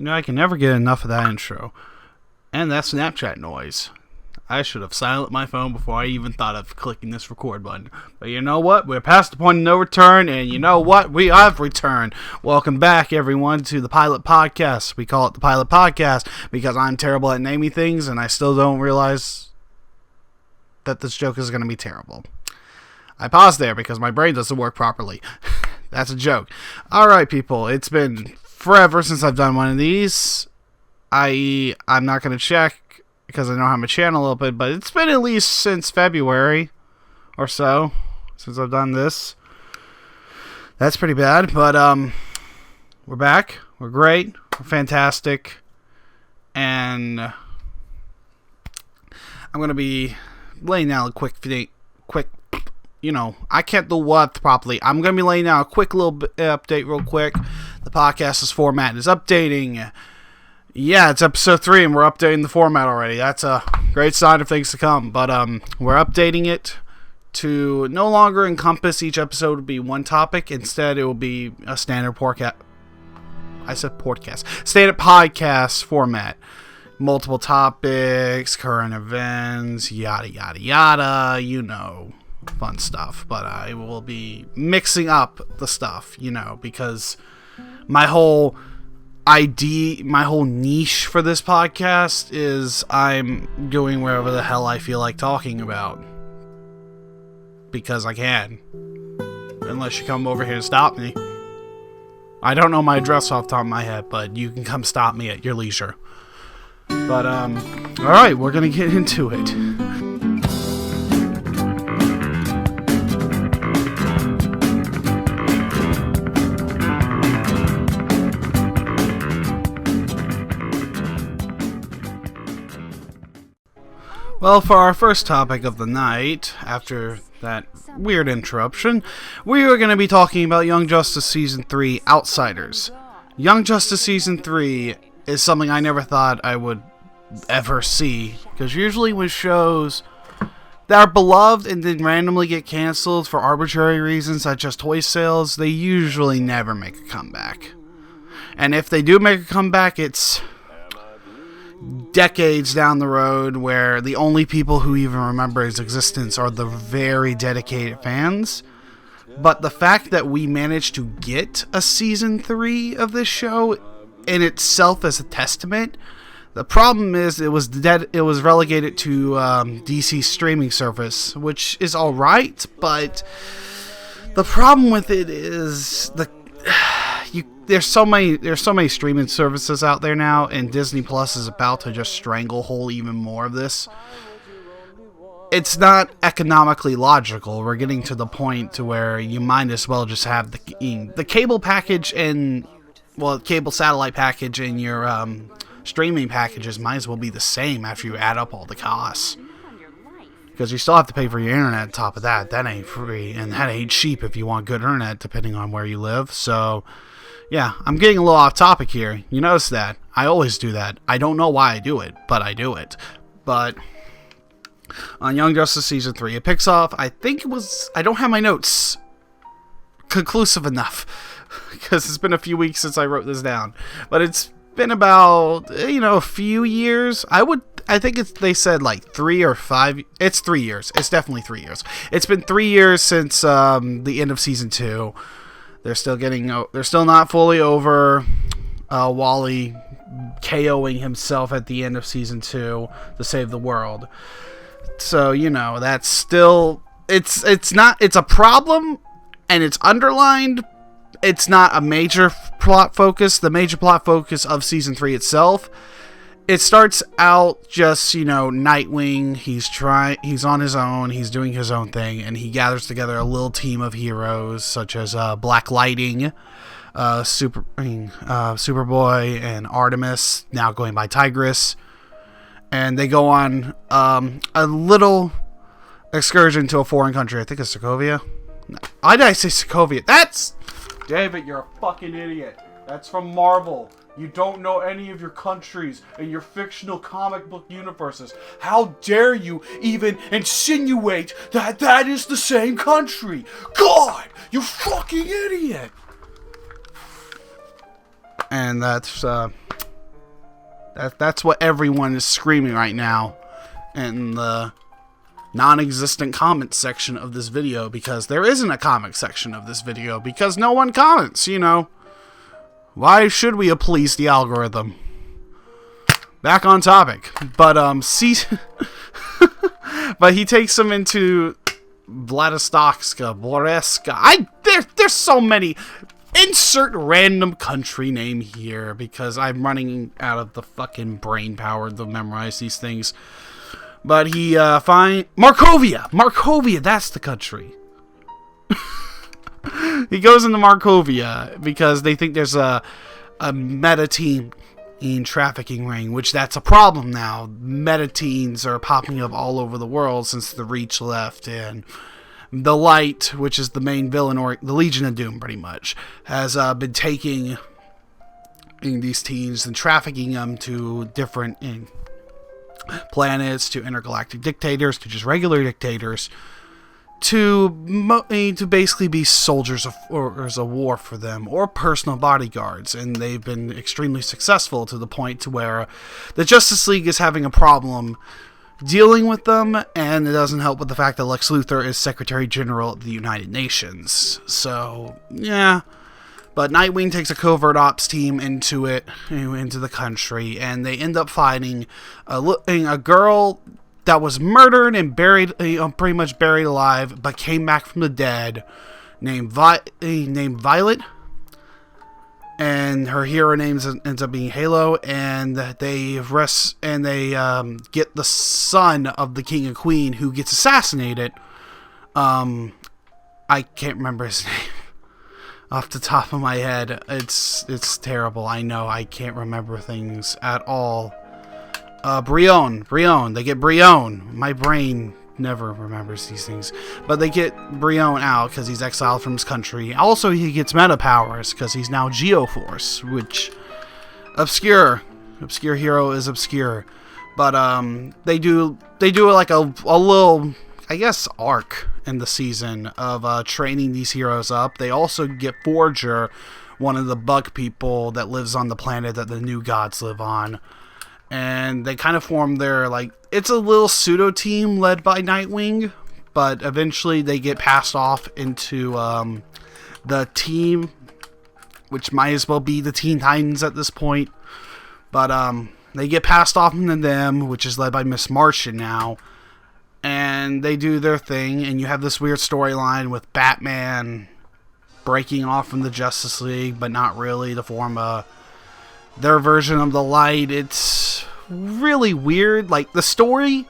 I can never get enough of that intro. And that Snapchat noise. I should have silenced my phone before I even thought of clicking this record button. But you know what? We're past the point of no return, and you know what? We have returned. Welcome back, everyone, to the Pilot Podcast. We call it the Pilot Podcast because I'm terrible at naming things, and I still don't realize that this joke is going to be terrible. I paused there because my brain doesn't work properly. That's a joke. Alright, people. It's been forever since I've done one of these. I'm not going to check because I don't have my channel a little bit, but it's been at least since February or so since I've done this. That's pretty bad, but we're back. We're great. We're fantastic. And I'm going to be laying down a quick, I can't do what properly. I'm going to be laying down a quick little update real quick. The podcast's format is updating. Yeah, it's episode 3 and we're updating the format already. That's a great sign of things to come. But we're updating it to no longer encompass each episode to be one topic. Instead, it will be a standard podcast. Standard podcast format. Multiple topics, current events, yada, yada, yada, fun stuff. But I will be mixing up the stuff, because my whole niche for this podcast is I'm going wherever the hell I feel like talking about. Because I can. Unless you come over here and stop me. I don't know my address off the top of my head, but you can come stop me at your leisure. But, alright, we're gonna get into it. Well, for our first topic of the night, after that weird interruption, we are going to be talking about Young Justice Season 3 Outsiders. Young Justice Season 3 is something I never thought I would ever see, because usually when shows that are beloved and then randomly get canceled for arbitrary reasons such as toy sales, they usually never make a comeback. And if they do make a comeback, it's decades down the road where the only people who even remember its existence are the very dedicated fans. But the fact that we managed to get a season 3 of this show in itself is a testament. The problem is it was relegated to DC streaming service, which is alright, but the problem with it is there's so many streaming services out there now, and Disney Plus is about to just stranglehold even more of this. It's not economically logical. We're getting to the point to where you might as well just have the cable package and cable satellite package and your streaming packages might as well be the same after you add up all the costs. Because you still have to pay for your internet on top of that. That ain't free, and that ain't cheap if you want good internet, depending on where you live. So, yeah, I'm getting a little off topic here. You notice that. I always do that. I don't know why I do it, but I do it. But on Young Justice Season 3, it picks off, I don't have my notes conclusive enough, because it's been a few weeks since I wrote this down. But it's been about, a few years. I think they said like 3 or 5. It's 3 years. It's definitely 3 years. It's been 3 years since the end of Season 2. They're still not fully over Wally KOing himself at the end of Season 2 to save the world. So, that's still, it's a problem, and it's underlined. It's not a major plot focus, the major plot focus of season 3 itself, it starts out just, Nightwing, he's on his own, he's doing his own thing, and he gathers together a little team of heroes, such as Black Lightning, Superboy, and Artemis, now going by Tigress, and they go on a little excursion to a foreign country. I think it's Sokovia. No, why did I say Sokovia? David, you're a fucking idiot. That's from Marvel. You don't know any of your countries and your fictional comic book universes. How dare you even insinuate that is the same country? God, you fucking idiot. And that's what everyone is screaming right now in the non-existent comment section of this video, because there isn't a comment section of this video because no one comments, Why should we please the algorithm? Back on topic. But but he takes him into Boreska. There's so many. Insert random country name here because I'm running out of the fucking brain power to memorize these things. But he Markovia, that's the country. He goes into Markovia because they think there's a meta teen trafficking ring, which that's a problem now. Meta teens are popping up all over the world since the Reach left, and the Light, which is the main villain, or the Legion of Doom pretty much, has been taking these teens and trafficking them to different planets, to intergalactic dictators, to just regular dictators, to basically be soldiers of war for them, or personal bodyguards. And they've been extremely successful to the point to where the Justice League is having a problem dealing with them, and it doesn't help with the fact that Lex Luthor is Secretary General of the United Nations. So, yeah. But Nightwing takes a covert ops team into the country, and they end up finding a girl that was murdered and buried, pretty much buried alive, but came back from the dead, named Violet. And her hero name ends up being Halo, and they get the son of the king and queen who gets assassinated. I can't remember his name off the top of my head. It's terrible. I know I can't remember things at all. Brion. They get Brion. My brain never remembers these things, but they get Brion out because he's exiled from his country. Also, he gets meta powers because he's now Geoforce, which obscure hero is obscure. But they do like a little, I guess, arc in the season of training these heroes up. They also get Forger, one of the bug people that lives on the planet that the new gods live on. And they kind of form their, it's a little pseudo team led by Nightwing, but eventually they get passed off into the team, which might as well be the Teen Titans at this point. But they get passed off into them, which is led by Miss Martian now. And they do their thing, and you have this weird storyline with Batman breaking off from the Justice League, but not really, to form their version of the Light. It's really weird. The story,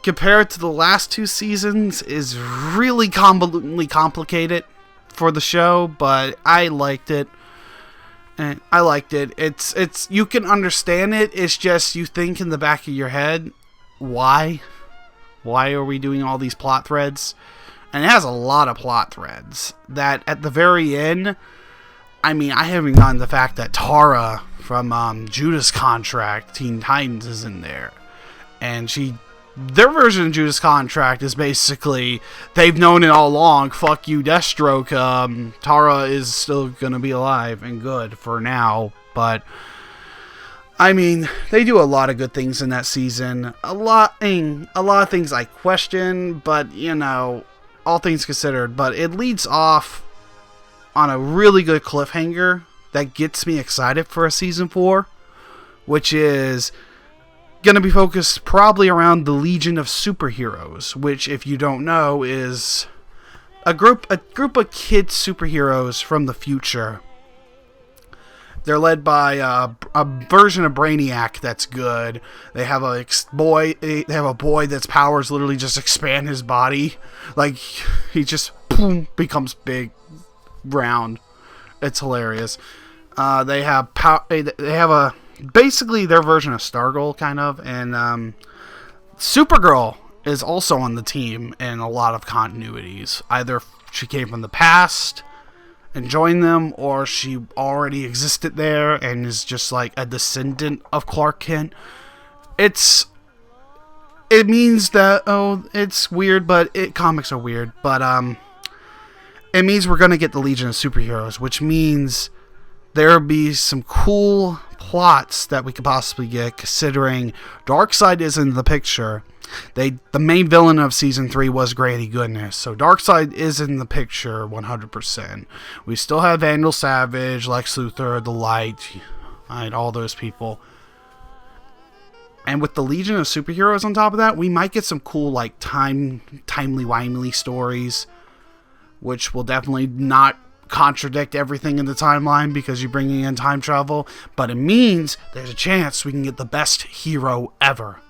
compared to the last two seasons, is really convolutedly complicated for the show, but I liked it. And I liked it. It's you can understand it. It's just you think in the back of your head, why? Why are we doing all these plot threads? And it has a lot of plot threads that at the very end, I mean, I haven't gotten the fact that Tara from Judas Contract, Teen Titans, is in there. And their version of Judas Contract is basically, they've known it all along, fuck you, Deathstroke, Tara is still gonna be alive and good for now. But, I mean, they do a lot of good things in that season. A lot of things I question, but, all things considered. But it leads off on a really good cliffhanger that gets me excited for a season 4, which is going to be focused probably around the Legion of Superheroes, which, if you don't know, is a group of kid superheroes from the future They're led by a version of Brainiac that's good. They have a boy that's powers literally just expand his body, like he just becomes big, round. It's hilarious. They have basically their version of Stargirl kind of, and Supergirl is also on the team in a lot of continuities. Either she came from the past and joined them, or she already existed there and is just like a descendant of Clark Kent. It means that, it's weird, but comics are weird, but it means we're gonna get the Legion of Superheroes, which means there'll be some cool plots that we could possibly get, considering Darkseid is in the picture. The main villain of season 3 was Granny Goodness, so Darkseid is in the picture 100%. We still have Vandal Savage, Lex Luthor, The Light, and all those people. And with the Legion of Superheroes on top of that, we might get some cool like timely-wimely stories, which will definitely not contradict everything in the timeline because you're bringing in time travel, but it means there's a chance we can get the best hero ever,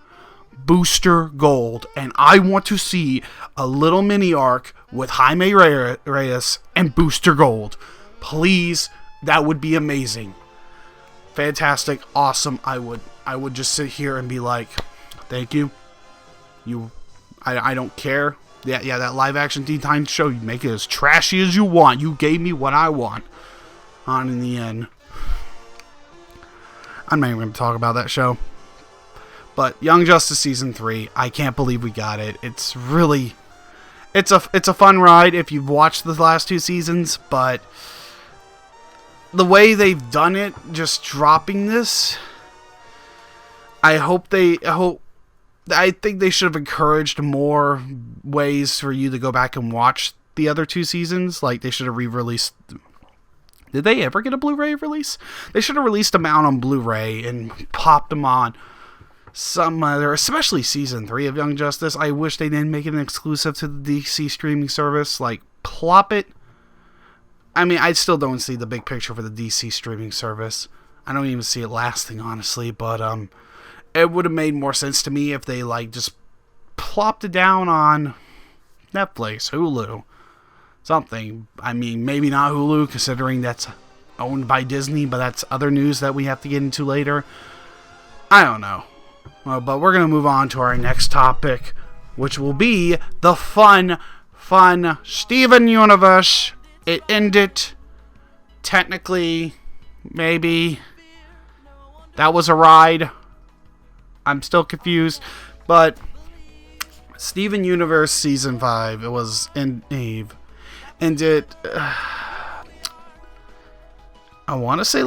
Booster Gold, and I want to see a little mini arc with Jaime Reyes and Booster Gold. Please, that would be amazing. Fantastic, awesome. I would just sit here and be like, thank you. I don't care. Yeah, that live action Teen Titans show, you make it as trashy as you want. You gave me what I want. In the end. I'm not even going to talk about that show. But Young Justice Season 3, I can't believe we got it. It's a fun ride if you've watched the last 2 seasons, but the way they've done it, just dropping this, I think they should have encouraged more ways for you to go back and watch the other 2 seasons. Like, they should have re-released... Did they ever get a Blu-ray release? They should have released them out on Blu-ray and popped them on some other... Especially Season 3 of Young Justice. I wish they didn't make it an exclusive to the DC streaming service. Like, plop it. I mean, I still don't see the big picture for the DC streaming service. I don't even see it lasting, honestly. But, it would have made more sense to me if they like just plopped it down on Netflix, Hulu, something. I mean, maybe not Hulu, considering that's owned by Disney, but that's other news that we have to get into later. I don't know. Well, but we're going to move on to our next topic, which will be the fun Steven Universe. It ended, technically, maybe. That was a ride. I'm still confused, but Steven Universe Season 5, it was in Eve, ended, I want to say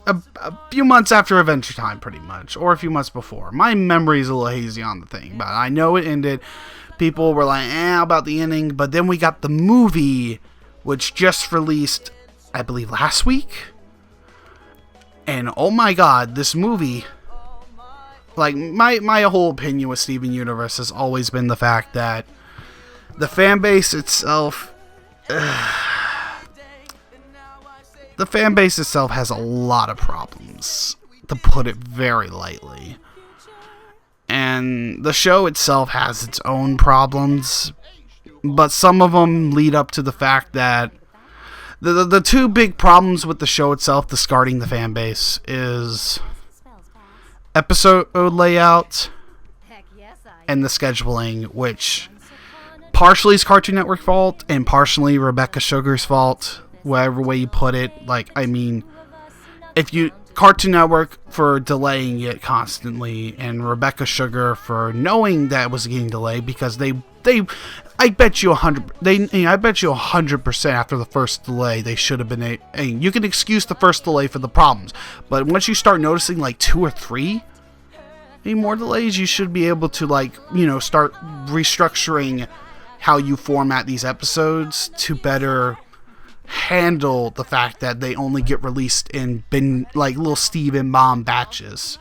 a few months after Adventure Time, pretty much, or a few months before. My memory's a little hazy on the thing, but I know it ended. People were like, about the ending, but then we got the movie, which just released, I believe, last week, and oh my god, this movie... Like, my whole opinion with Steven Universe has always been the fact that the fan base itself... the fan base itself has a lot of problems, to put it very lightly. And the show itself has its own problems, but some of them lead up to the fact that the 2 big problems with the show itself discarding the fan base is... episode layout and the scheduling, which partially is Cartoon Network fault and partially Rebecca Sugar's fault, whatever way you put it. Like, I mean, Cartoon Network for delaying it constantly, and Rebecca Sugar for knowing that it was getting delayed, because I bet you 100% after the first delay they should have been you can excuse the first delay for the problems, but once you start noticing like 2 or 3 more delays, you should be able to start restructuring how you format these episodes to better handle the fact that they only get released in little Steve and Mom batches.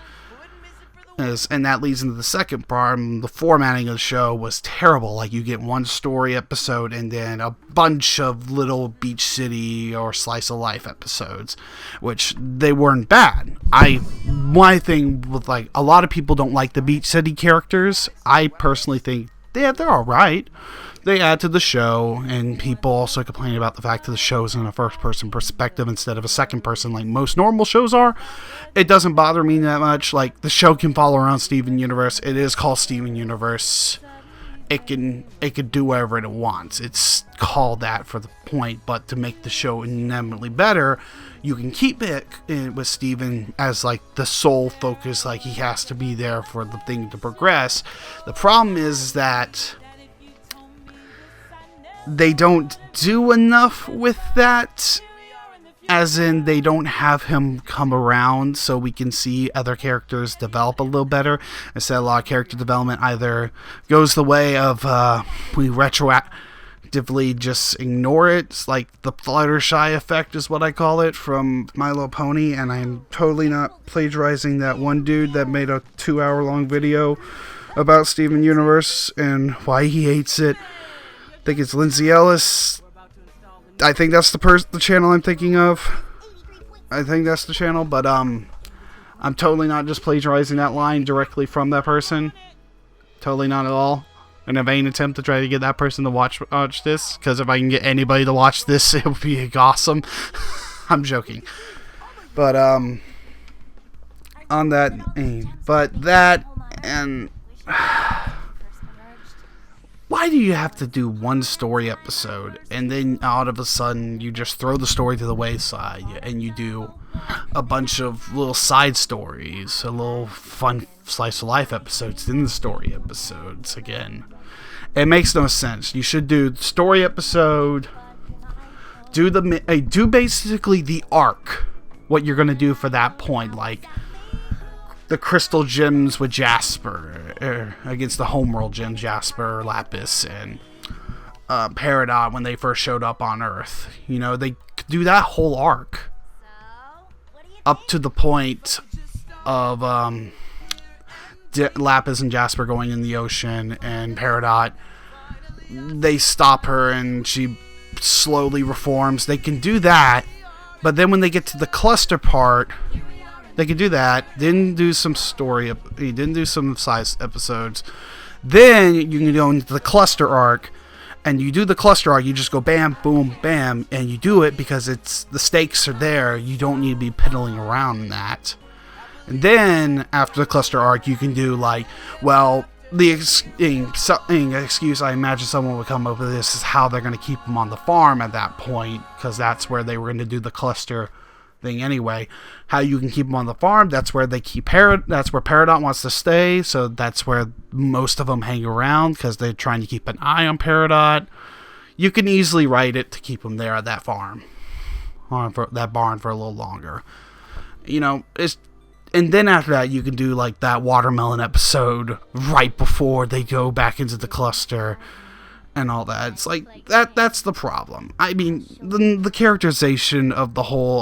And that leads into the second part. The formatting of the show was terrible. Like, you get one story episode and then a bunch of little Beach City or Slice of Life episodes, which they weren't bad. My thing with, like, a lot of people don't like the Beach City characters. I personally think they're alright. They add to the show, and people also complain about the fact that the show is in a first-person perspective instead of a second-person like most normal shows are. It doesn't bother me that much. Like, the show can follow around Steven Universe. It is called Steven Universe. It can do whatever it wants. It's called that for the point, but to make the show inevitably better, you can keep it with Steven as, like, the sole focus. Like, he has to be there for the thing to progress. The problem is that they don't do enough with that, as in they don't have him come around so we can see other characters develop a little better. Instead, a lot of character development either goes the way of we retroactively just ignore it. It's like the Fluttershy effect is what I call it from My Little Pony, and I'm totally not plagiarizing that one dude that made a 2-hour-long video about Steven Universe and why he hates it. I think it's Lindsay Ellis. I think that's the channel I'm thinking of. I think that's the channel, but I'm totally not just plagiarizing that line directly from that person. Totally not at all. In a vain attempt to try to get that person to watch this, because if I can get anybody to watch this, it would be awesome. I'm joking. But on that, and why do you have to do one story episode and then all of a sudden you just throw the story to the wayside and you do a bunch of little side stories, a little fun slice of life episodes in the story episodes again? It makes no sense. You should do the story episode, do basically the arc, what you're going to do for that point, like the Crystal Gems with Jasper, against the Homeworld Gem, Jasper, Lapis, and Peridot when they first showed up on Earth. You know, they do that whole arc up to the point of Lapis and Jasper going in the ocean, and Peridot, they stop her and she slowly reforms. They can do that, but then when they get to the cluster part, they can do that, then do some story, then do some size episodes. Then you can go into the cluster arc, and you do the cluster arc, you just go bam, boom, bam, and you do it because it's the stakes are there. You don't need to be piddling around in that. And then, after the cluster arc, you can do, like, well, the excuse I imagine someone would come up with this is how they're going to keep them on the farm at that point, because that's where they were going to do the cluster thing anyway. How you can keep them on the farm, that's where they keep that's where Peridot wants to stay, so that's where most of them hang around because they're trying to keep an eye on Peridot. You can easily write it to keep them there at that farm, or for that barn, for a little longer. You know, and then after that you can do like that watermelon episode right before they go back into the cluster and all that. It's like that's the problem. I mean, the characterization of the whole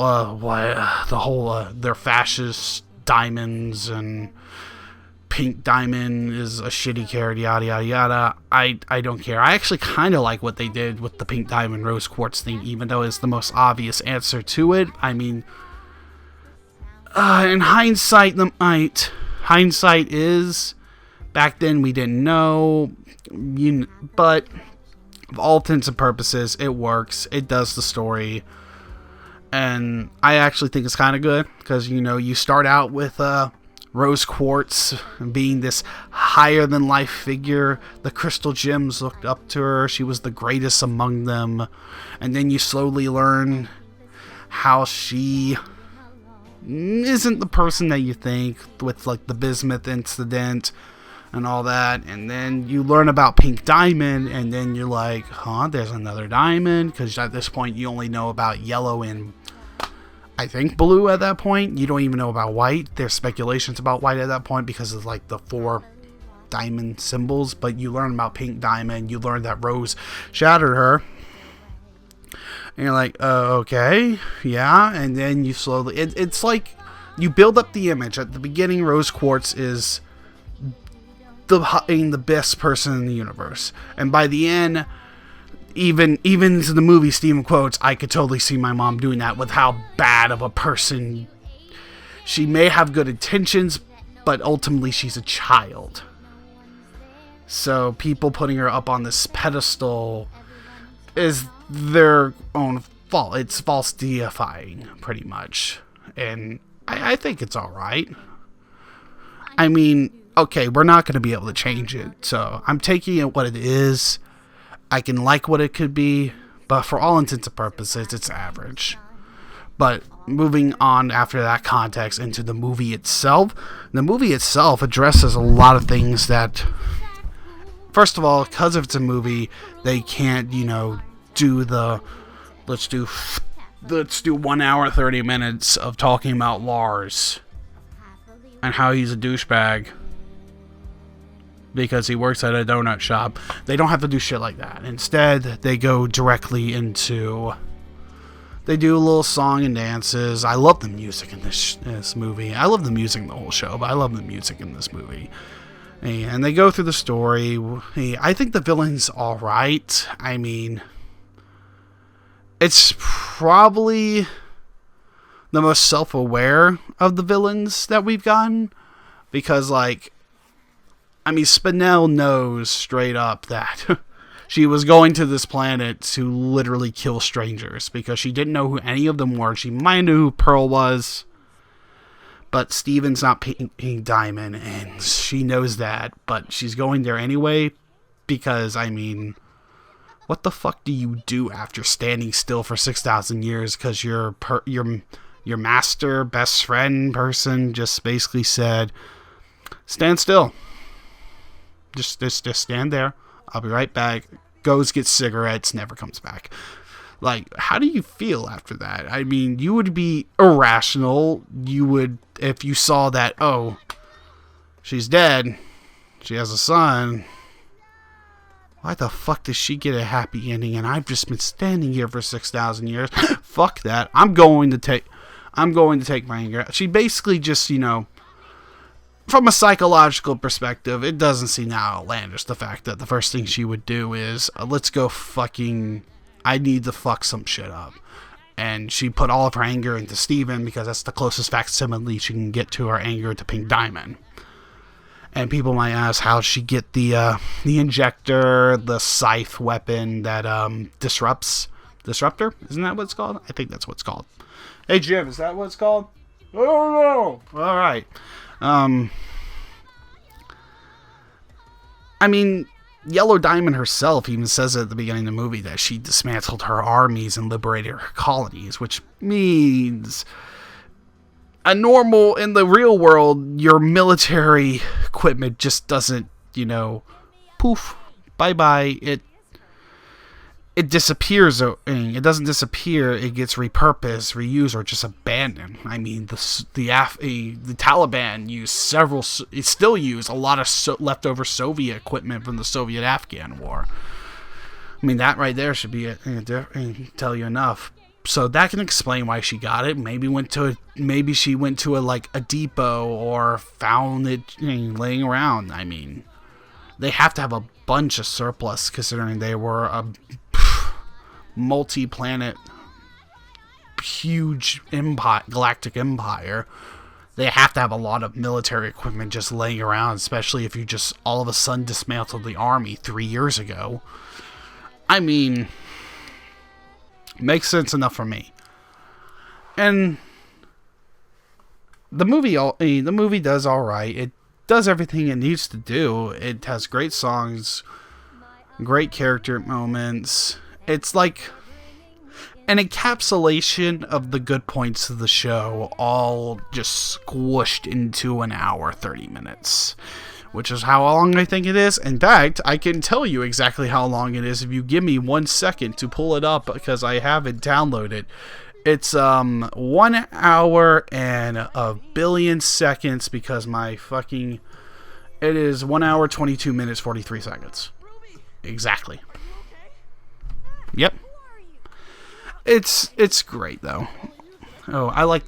their fascist diamonds and Pink Diamond is a shitty character, yada yada yada. I don't care. I actually kind of like what they did with the Pink Diamond Rose Quartz thing, even though it's the most obvious answer to it. I mean, in hindsight, hindsight is, back then we didn't know, but for all intents and purposes, it works. It does the story, and I actually think it's kind of good because, you know, you start out with Rose Quartz being this higher than life figure. The Crystal Gems looked up to her. She was the greatest among them, and then you slowly learn how she isn't the person that you think, with like the Bismuth incident and all that. And then you learn about Pink Diamond, and then you're like, huh, there's another diamond, because at this point you only know about yellow and I think blue at that point. You don't even know about white. There's speculations about white at that point because of like the 4 diamond symbols, but you learn about Pink Diamond. You learn that Rose shattered her, and you're like, okay, yeah. And then you slowly, it's like you build up the image. At the beginning, Rose Quartz is the best person in the universe. And by the end, even in the movie, Stephen quotes, I could totally see my mom doing that with how bad of a person. She may have good intentions, but ultimately she's a child. So people putting her up on this pedestal is their own fault. It's false deifying, pretty much. And I think it's alright. I mean, okay, we're not going to be able to change it. So I'm taking it what it is. I can like what it could be, but for all intents and purposes, it's average. But moving on after that context into the movie itself addresses a lot of things that, first of all, because it's a movie, they can't, do the, let's do 1 hour, 30 minutes of talking about Lars and how he's a douchebag because he works at a donut shop. They don't have to do shit like that. Instead, they go directly into... They do a little song and dances. I love the music in this movie. I love the music in the whole show, but I love the music in this movie. And they go through the story. I think the villain's alright. I mean, it's probably the most self-aware of the villains that we've gotten. Because, Spinell knows straight up that... She was going to this planet to literally kill strangers because she didn't know who any of them were. She might know who Pearl was, but Steven's not Pink Diamond, and she knows that. But she's going there anyway because, what the fuck do you do after standing still for 6,000 years because your master, best friend person just basically said, stand still. Just stand there. I'll be right back. Goes, gets cigarettes, never comes back. How do you feel after that? You would be irrational. You would, if you saw that, oh, she's dead. She has a son. Why the fuck does she get a happy ending? And I've just been standing here for 6,000 years. Fuck that. I'm going to take my anger. She basically just, from a psychological perspective, it doesn't seem outlandish, the fact that the first thing she would do is, let's go I need to fuck some shit up. And she put all of her anger into Steven because that's the closest facsimile she can get to her anger to Pink Diamond. And people might ask how she get the injector, the scythe weapon that disruptor? Isn't that what it's called? I think that's what it's called. Hey Jim, is that what it's called? I don't know. Alright. Yellow Diamond herself even says at the beginning of the movie that she dismantled her armies and liberated her colonies, which means in the real world, your military equipment just doesn't, poof, bye-bye, it disappears. It doesn't disappear. It gets repurposed, reused, or just abandoned. The Taliban still use a lot of leftover Soviet equipment from the Soviet-Afghan war. That right there should be tell you enough. So that can explain why she got it. Maybe she went to a depot or found it laying around. They have to have a bunch of surplus considering they were a multi-planet huge galactic empire. They have to have a lot of military equipment just laying around, especially if you just all of a sudden dismantled the army 3 years ago. Makes sense enough for me. And the movie does alright. It does everything it needs to do. It has great songs, great character moments. It's like an encapsulation of the good points of the show, all just squished into an hour, 30 minutes, which is how long I think it is. In fact, I can tell you exactly how long it is if you give me 1 second to pull it up because I have it downloaded. It's 1 hour and a billion seconds because it is 1 hour, 22 minutes, 43 seconds. Exactly. Yep. It's great though. Oh, I like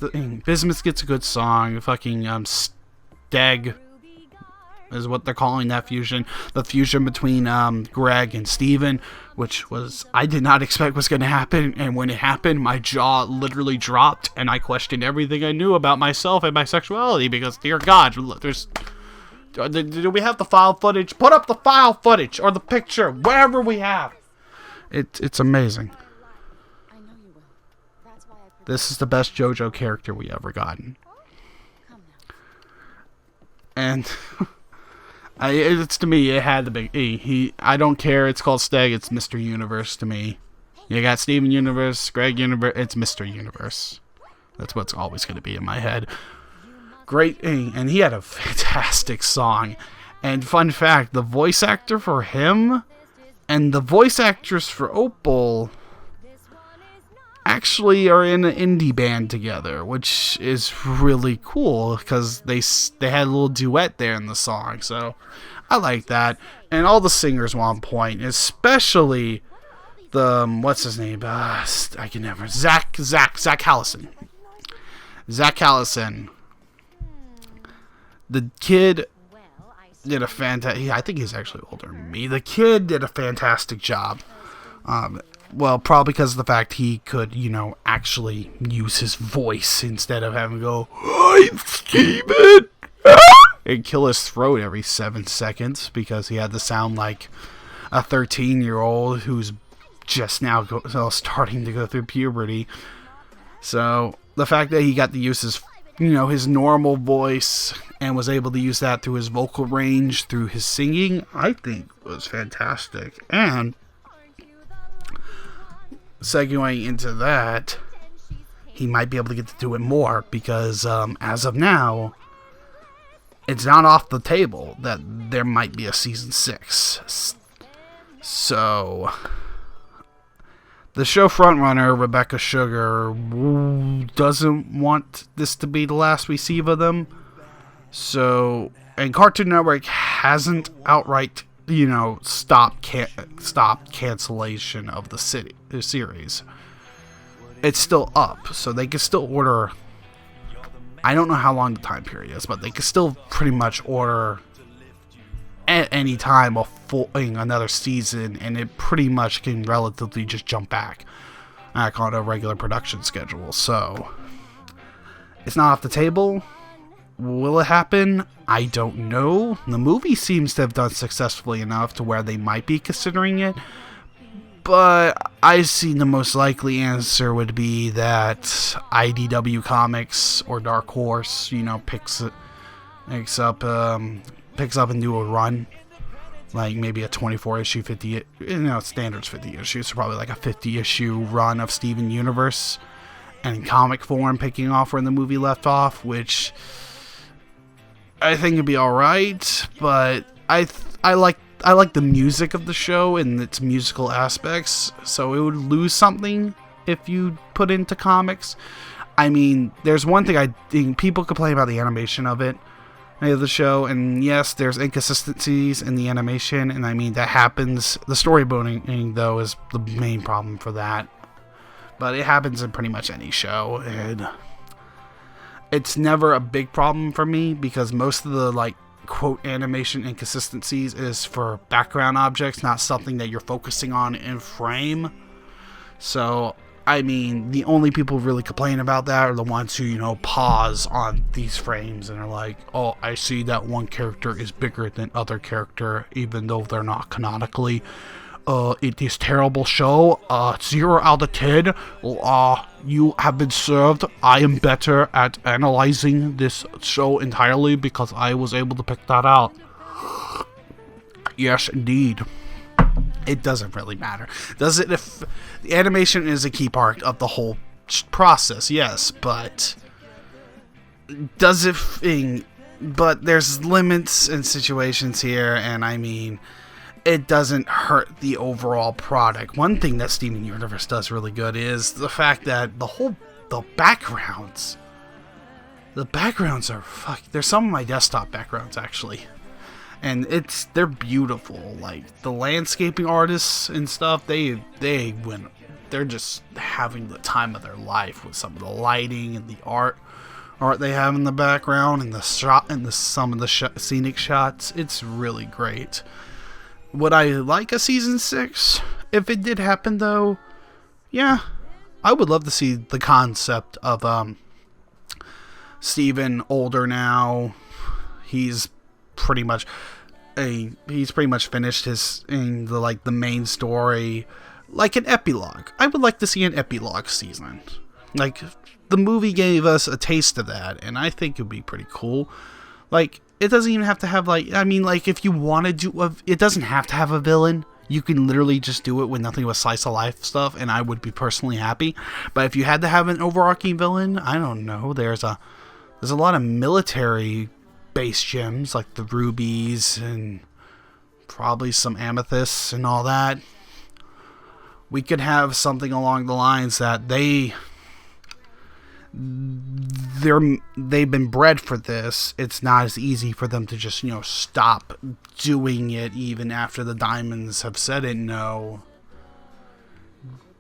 Bismuth gets a good song. Fucking Steg is what they're calling that fusion. The fusion between Greg and Steven, which was, I did not expect was going to happen. And when it happened, my jaw literally dropped, and I questioned everything I knew about myself and my sexuality, because, dear God, do we have the file footage? Put up the file footage or the picture, wherever we have. It's amazing. This is the best JoJo character we ever gotten. And it's, to me, it had the big E. I don't care. It's called Steg. It's Mr. Universe to me. You got Steven Universe, Greg Universe. It's Mr. Universe. That's what's always going to be in my head. Great E. And he had a fantastic song. And fun fact, the voice actor for him and the voice actress for Opal actually are in an indie band together, which is really cool because they had a little duet there in the song. So I like that, and all the singers were on point, especially the what's his name? I can never Zach Callison. Zach Callison. The kid did a fantastic. I think he's actually older than me. The kid did a fantastic job. Well, probably because of the fact he could, actually use his voice instead of having to go, "Hi, Steven!" and kill his throat every 7 seconds, because he had to sound like a 13-year-old who's just now starting to go through puberty. So the fact that he got to use his normal voice and was able to use that through his vocal range, through his singing, I think was fantastic. And segueing into that, he might be able to get to do it more, because as of now, it's not off the table that there might be a season 6. So the show frontrunner, Rebecca Sugar, doesn't want this to be the last we see of them. So, and Cartoon Network hasn't outright stop cancellation of the series. It's still up, so they can still order. I don't know how long the time period is, but they can still pretty much order at any time another season, and it pretty much can relatively just jump back on a regular production schedule. So it's not off the table. Will it happen? I don't know. The movie seems to have done successfully enough to where they might be considering it. But I see the most likely answer would be that IDW Comics or Dark Horse, picks up and do a run. Like maybe a 24-issue, 50, standard's 50 issues, so probably like a 50-issue run of Steven Universe. And in comic form, picking off where the movie left off, which I think it'd be alright, but I like the music of the show and its musical aspects, so it would lose something if you put into comics. I mean, there's one thing I think people complain about the animation of the show, and yes, there's inconsistencies in the animation, and I mean, that happens. The storyboarding, though, is the main problem for that, but it happens in pretty much any show, and it's never a big problem for me, because most of the, quote, animation inconsistencies is for background objects, not something that you're focusing on in frame. So, I mean, the only people who really complain about that are the ones who, pause on these frames and are like, oh, I see that one character is bigger than other character, even though they're not canonically. It is terrible show. 0 out of 10. You have been served. I am better at analyzing this show entirely because I was able to pick that out. Yes, indeed. It doesn't really matter. Does it? If the animation is a key part of the whole process, yes, but does it? But there's limits and situations here, and I mean, it doesn't hurt the overall product. One thing that Steven Universe does really good is the fact that the backgrounds are there's some of my desktop backgrounds actually, and they're beautiful. Like the landscaping artists and stuff, they're just having the time of their life with some of the lighting and the art art they have in the background and the shot and some of the scenic shots. It's really great. Would I like a season 6 if it did happen though? Yeah, I would love to see the concept of Steven older now. He's pretty much finished his the main story, like an epilogue. I would like to see an epilogue season. Like, the movie gave us a taste of that, and I think it would be pretty cool. Like, it doesn't even have to have, if you want to do it doesn't have to have a villain. You can literally just do it with nothing but slice of life stuff, and I would be personally happy. But if you had to have an overarching villain, I don't know. There's a lot of military base gems, like the rubies and probably some amethysts and all that. We could have something along the lines that they've been bred for this. It's not as easy for them to just, stop doing it even after the diamonds have said it. No.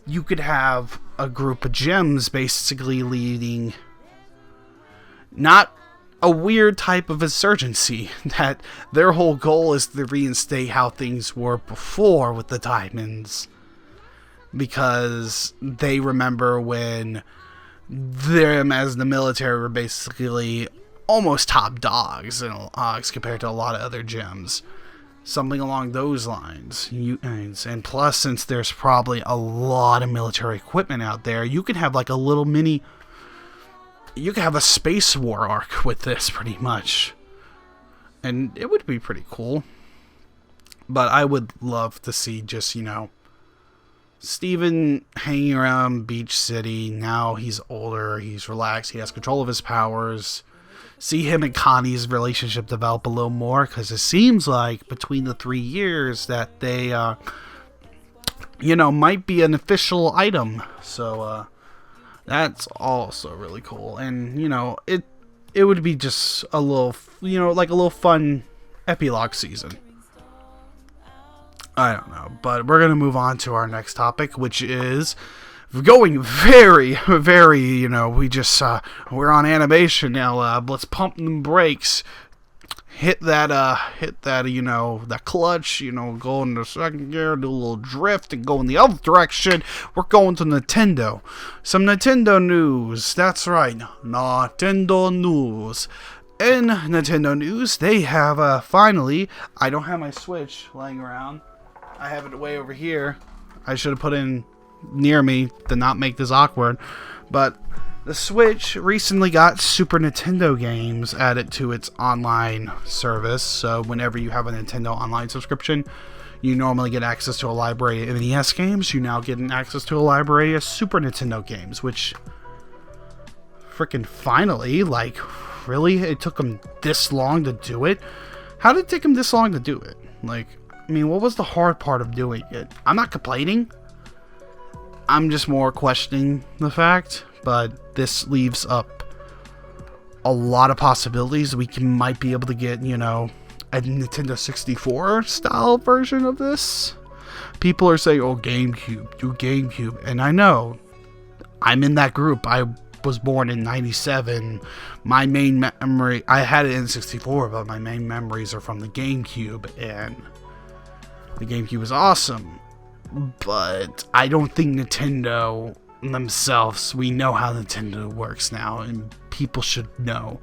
You could have a group of gems basically leading not a weird type of insurgency, that their whole goal is to reinstate how things were before with the diamonds, because they remember when them as the military were basically almost top dogs compared to a lot of other gems. Something along those lines. And plus, since there's probably a lot of military equipment out there, you could have like a little mini... You could have a space war arc with this, pretty much. And it would be pretty cool. But I would love to see just, Steven hanging around Beach City. Now he's older, he's relaxed, he has control of his powers. See him and Connie's relationship develop a little more, because it seems like between the 3 years that they, might be an official item. So, that's also really cool. And, it would be just a little, like a little fun epilogue season. I don't know, but we're going to move on to our next topic, which is going very, very, we're on animation now. Let's pump the brakes. Hit that, that clutch, go in the second gear, do a little drift, and go in the other direction. We're going to Nintendo. Some Nintendo news. That's right, Nintendo news. In Nintendo news, they have, finally, I don't have my Switch laying around. I have it way over here. I should have put it near me to not make this awkward. But the Switch recently got Super Nintendo games added to its online service. So whenever you have a Nintendo online subscription, you normally get access to a library of NES games. You now get access to a library of Super Nintendo games, which freaking finally, really? It took them this long to do it? How did it take them this long to do it? What was the hard part of doing it? I'm not complaining. I'm just more questioning the fact. But this leaves up a lot of possibilities. We might be able to get, a Nintendo 64 style version of this. People are saying, oh, GameCube, do GameCube. And I know, I'm in that group. I was born in 97. My main memory, I had it in 64, but my main memories are from the GameCube. And the GameCube was awesome. But I don't think Nintendo themselves, we know how Nintendo works now, and people should know.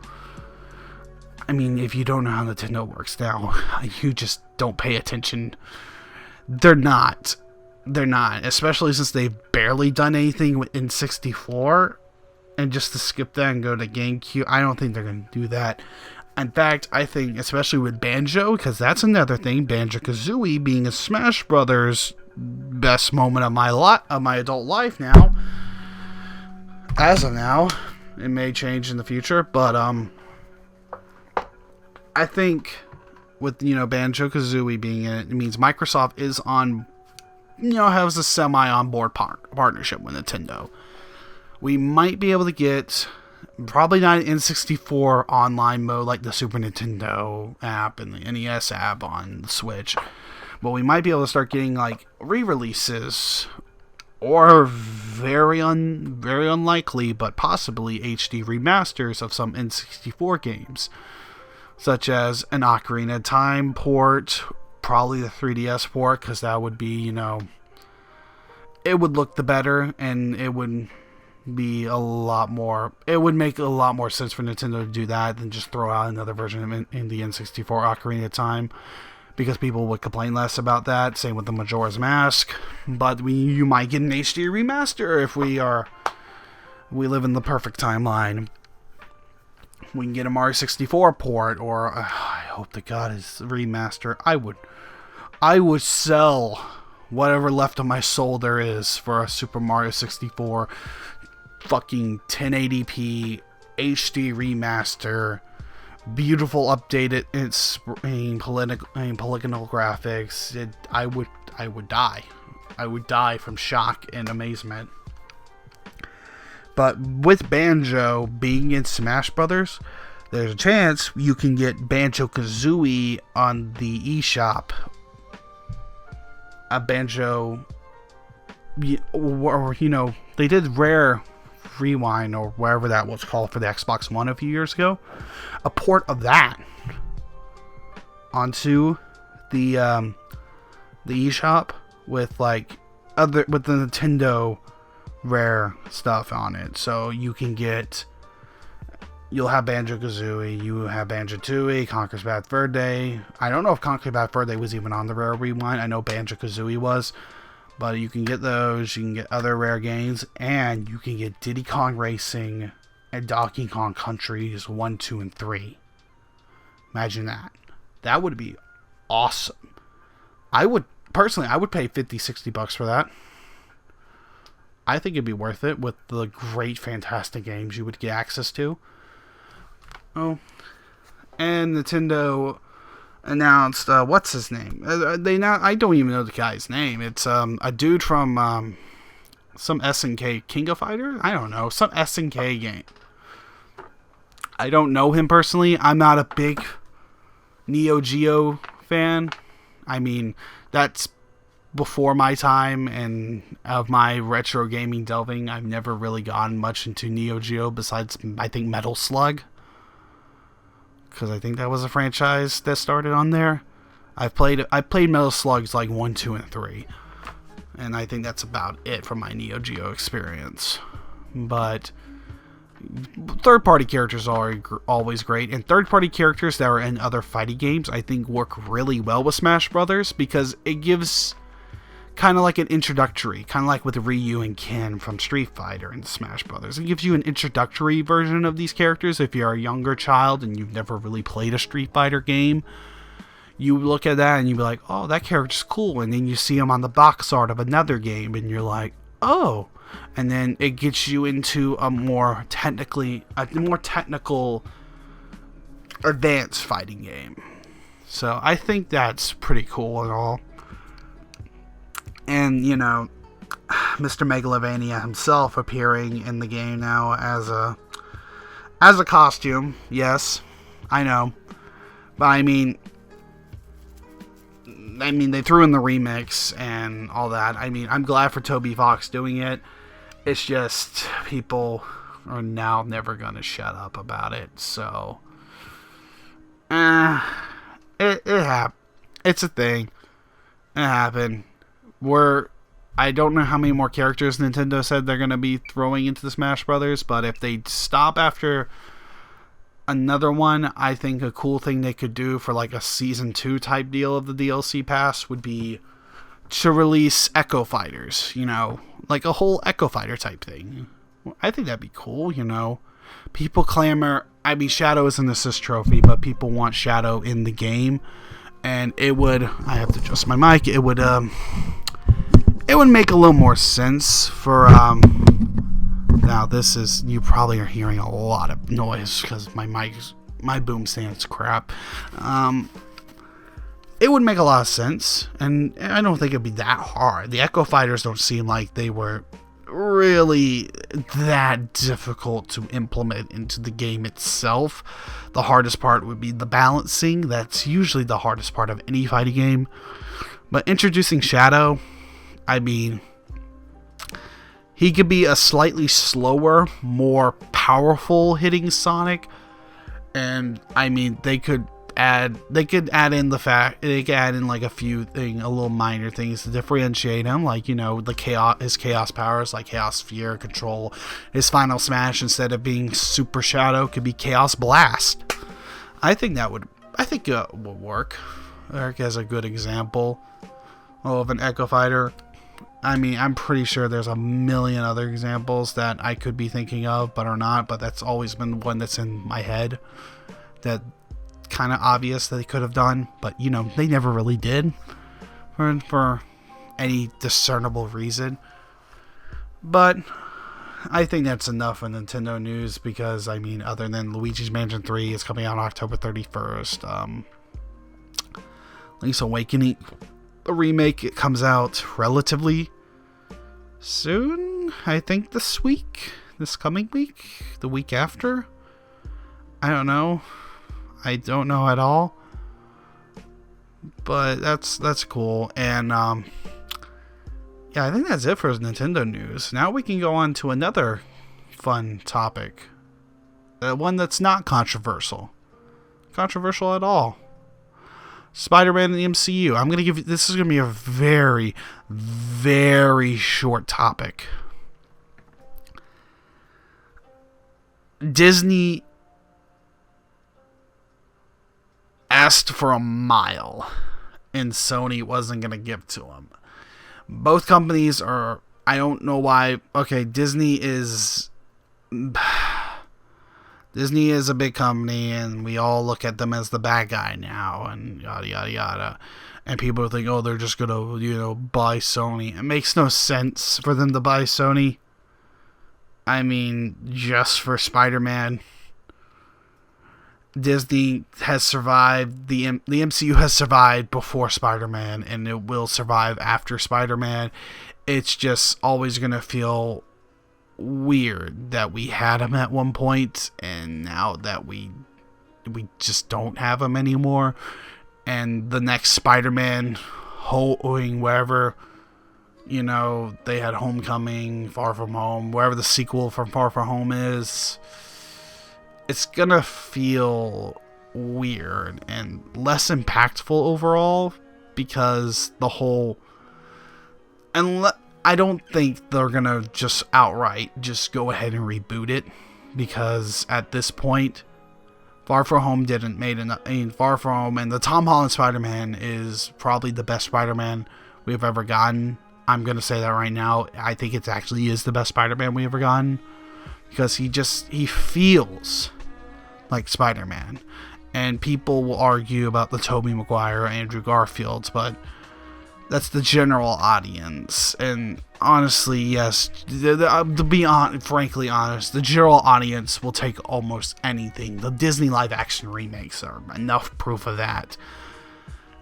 If you don't know how Nintendo works now, you just don't pay attention. They're not, especially since they've barely done anything in 64, and just to skip that and go to GameCube, I don't think they're going to do that. In fact, I think, especially with Banjo, because that's another thing, Banjo-Kazooie being a Smash Brothers best moment of my adult life now. As of now, it may change in the future, but I think with Banjo-Kazooie being in it, it means Microsoft is on, has a semi on board partnership with Nintendo. We might be able to get probably not an N64 online mode like the Super Nintendo app and the NES app on the Switch. But we might be able to start getting re-releases or very unlikely, but possibly HD remasters of some N64 games, such as an Ocarina of Time port, probably the 3DS port, because that would be, it would look the better, and it would be a lot more, it would make a lot more sense for Nintendo to do that than just throw out another version of in the N64 Ocarina of Time, because people would complain less about that. Same with the Majora's Mask, but you might get an HD remaster if we live in the perfect timeline. We can get a Mario 64 port, or I hope to God it's a remaster. I would sell whatever left of my soul there is for a Super Mario 64 fucking 1080p HD remaster, beautiful updated, it's polygonal graphics. I would die from shock and amazement. But with Banjo being in Smash Brothers, there's a chance you can get Banjo-Kazooie on the eShop. A Banjo, or they did Rare Rewind, or wherever that was called, for the Xbox One a few years ago. A port of that onto the eShop with the Nintendo Rare stuff on it. So you'll have Banjo-Kazooie, you have Banjo-Tooie, Conker's Bad Fur Day. I don't know if Conker's Bad Fur Day was even on the Rare Rewind. I know Banjo-Kazooie was. But you can get those, you can get other rare games, and you can get Diddy Kong Racing and Donkey Kong Countries 1, 2, and 3. Imagine that. That would be awesome. I would pay $50-$60 for that. I think it'd be worth it with the great, fantastic games you would get access to. Oh, and Nintendo announced, what's his name? I don't even know the guy's name. It's a dude from some SNK, King of Fighters? I don't know, some SNK game. I don't know him personally. I'm not a big Neo Geo fan. I mean, that's before my time and of my retro gaming delving. I've never really gotten much into Neo Geo besides, I think, Metal Slug, because I think that was a franchise that started on there. I played Metal Slugs like 1, 2, and 3, and I think that's about it from my Neo Geo experience. But third-party characters are always great, and third-party characters that are in other fighting games I think work really well with Smash Brothers, because it gives kind of like an introductory, kind of like with Ryu and Ken from Street Fighter and Smash Brothers. It gives you an introductory version of these characters. If you're a younger child and you've never really played a Street Fighter game, you look at that and you be like, oh, that character's cool. And then you see him on the box art of another game and you're like, oh. And then it gets you into a more technical, advanced fighting game. So I think that's pretty cool and all. And, Mr. Megalovania himself appearing in the game now as a costume. Yes, I know. But I mean, they threw in the remix and all that. I mean, I'm glad for Toby Fox doing it. It's just people are now never going to shut up about it. So, it happened. It's a thing. It happened. I don't know how many more characters Nintendo said they're going to be throwing into the Smash Brothers, but if they stop after another one, I think a cool thing they could do for like a Season 2 type deal of the DLC pass would be to release Echo Fighters, like a whole Echo Fighter type thing. I think that'd be cool, People clamor, Shadow is an assist trophy, but people want Shadow in the game. And I have to adjust my mic, it would make a little more sense for, now you probably are hearing a lot of noise because my boom stand's crap. It would make a lot of sense, and I don't think it'd be that hard. The Echo Fighters don't seem like they were really that difficult to implement into the game itself. The hardest part would be the balancing. That's usually the hardest part of any fighting game. But introducing Shadow, He could be a slightly slower, more powerful hitting Sonic, and I mean they could add in like a few a little minor things to differentiate him, like, you know, his chaos powers, like Chaos Sphere Control. His final smash, instead of being Super Shadow, could be Chaos Blast. I think it would work. Eric has a good example of an Echo Fighter. I mean, I'm pretty sure there's a million other examples that I could be thinking of, but are not. But that's always been one that's in my head. That kind of obvious that they could have done, but, you know, they never really did for any discernible reason. But I think that's enough of Nintendo news, because, I mean, other than Luigi's Mansion 3 is coming out October 31st. Link's Awakening, the remake, it comes out relatively soon. I think this coming week, the week after. I don't know at all. But that's cool. And yeah, I think that's it for Nintendo news. Now we can go on to another fun topic. One that's not controversial at all. Spider-Man in the MCU. I'm going to give you... This is going to be a very, very short topic. Disney asked for a mile, and Sony wasn't going to give to them. Both companies are... I don't know why... Okay, Disney is a big company, and we all look at them as the bad guy now, and yada yada yada. And people think, oh, they're just gonna, you know, buy Sony. It makes no sense for them to buy Sony. I mean, just for Spider-Man. Disney has survived, the MCU has survived before Spider-Man, and it will survive after Spider-Man. It's just always gonna feel weird that we had him at one point, and now that we just don't have him anymore. And the next Spider-Man, going wherever, you know, they had Homecoming, Far From Home, wherever the sequel from Far From Home is, it's gonna feel weird and less impactful overall, because the whole... I don't think they're gonna just outright just go ahead and reboot it, because at this point, Far From Home didn't made enough. I mean, Far From Home and the Tom Holland Spider-Man is probably the best Spider-Man we've ever gotten. I'm gonna say that right now. I think it actually is the best Spider-Man we've ever gotten, because he feels like Spider-Man. And people will argue about the Tobey Maguire or Andrew Garfield's, but that's the general audience. And honestly, yes, to be frankly honest, the general audience will take almost anything. The Disney live action remakes are enough proof of that.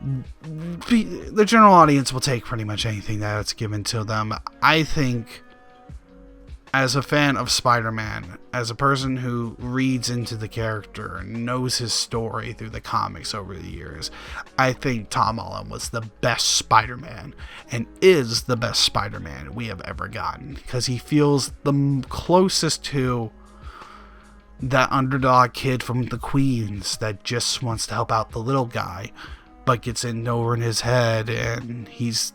The general audience will take pretty much anything that's given to them. I think, as a fan of Spider-Man, as a person who reads into the character and knows his story through the comics over the years, I think Tom Holland was the best Spider-Man, and is the best Spider-Man we have ever gotten, because he feels the closest to that underdog kid from the Queens that just wants to help out the little guy, but gets in over in his head, and he's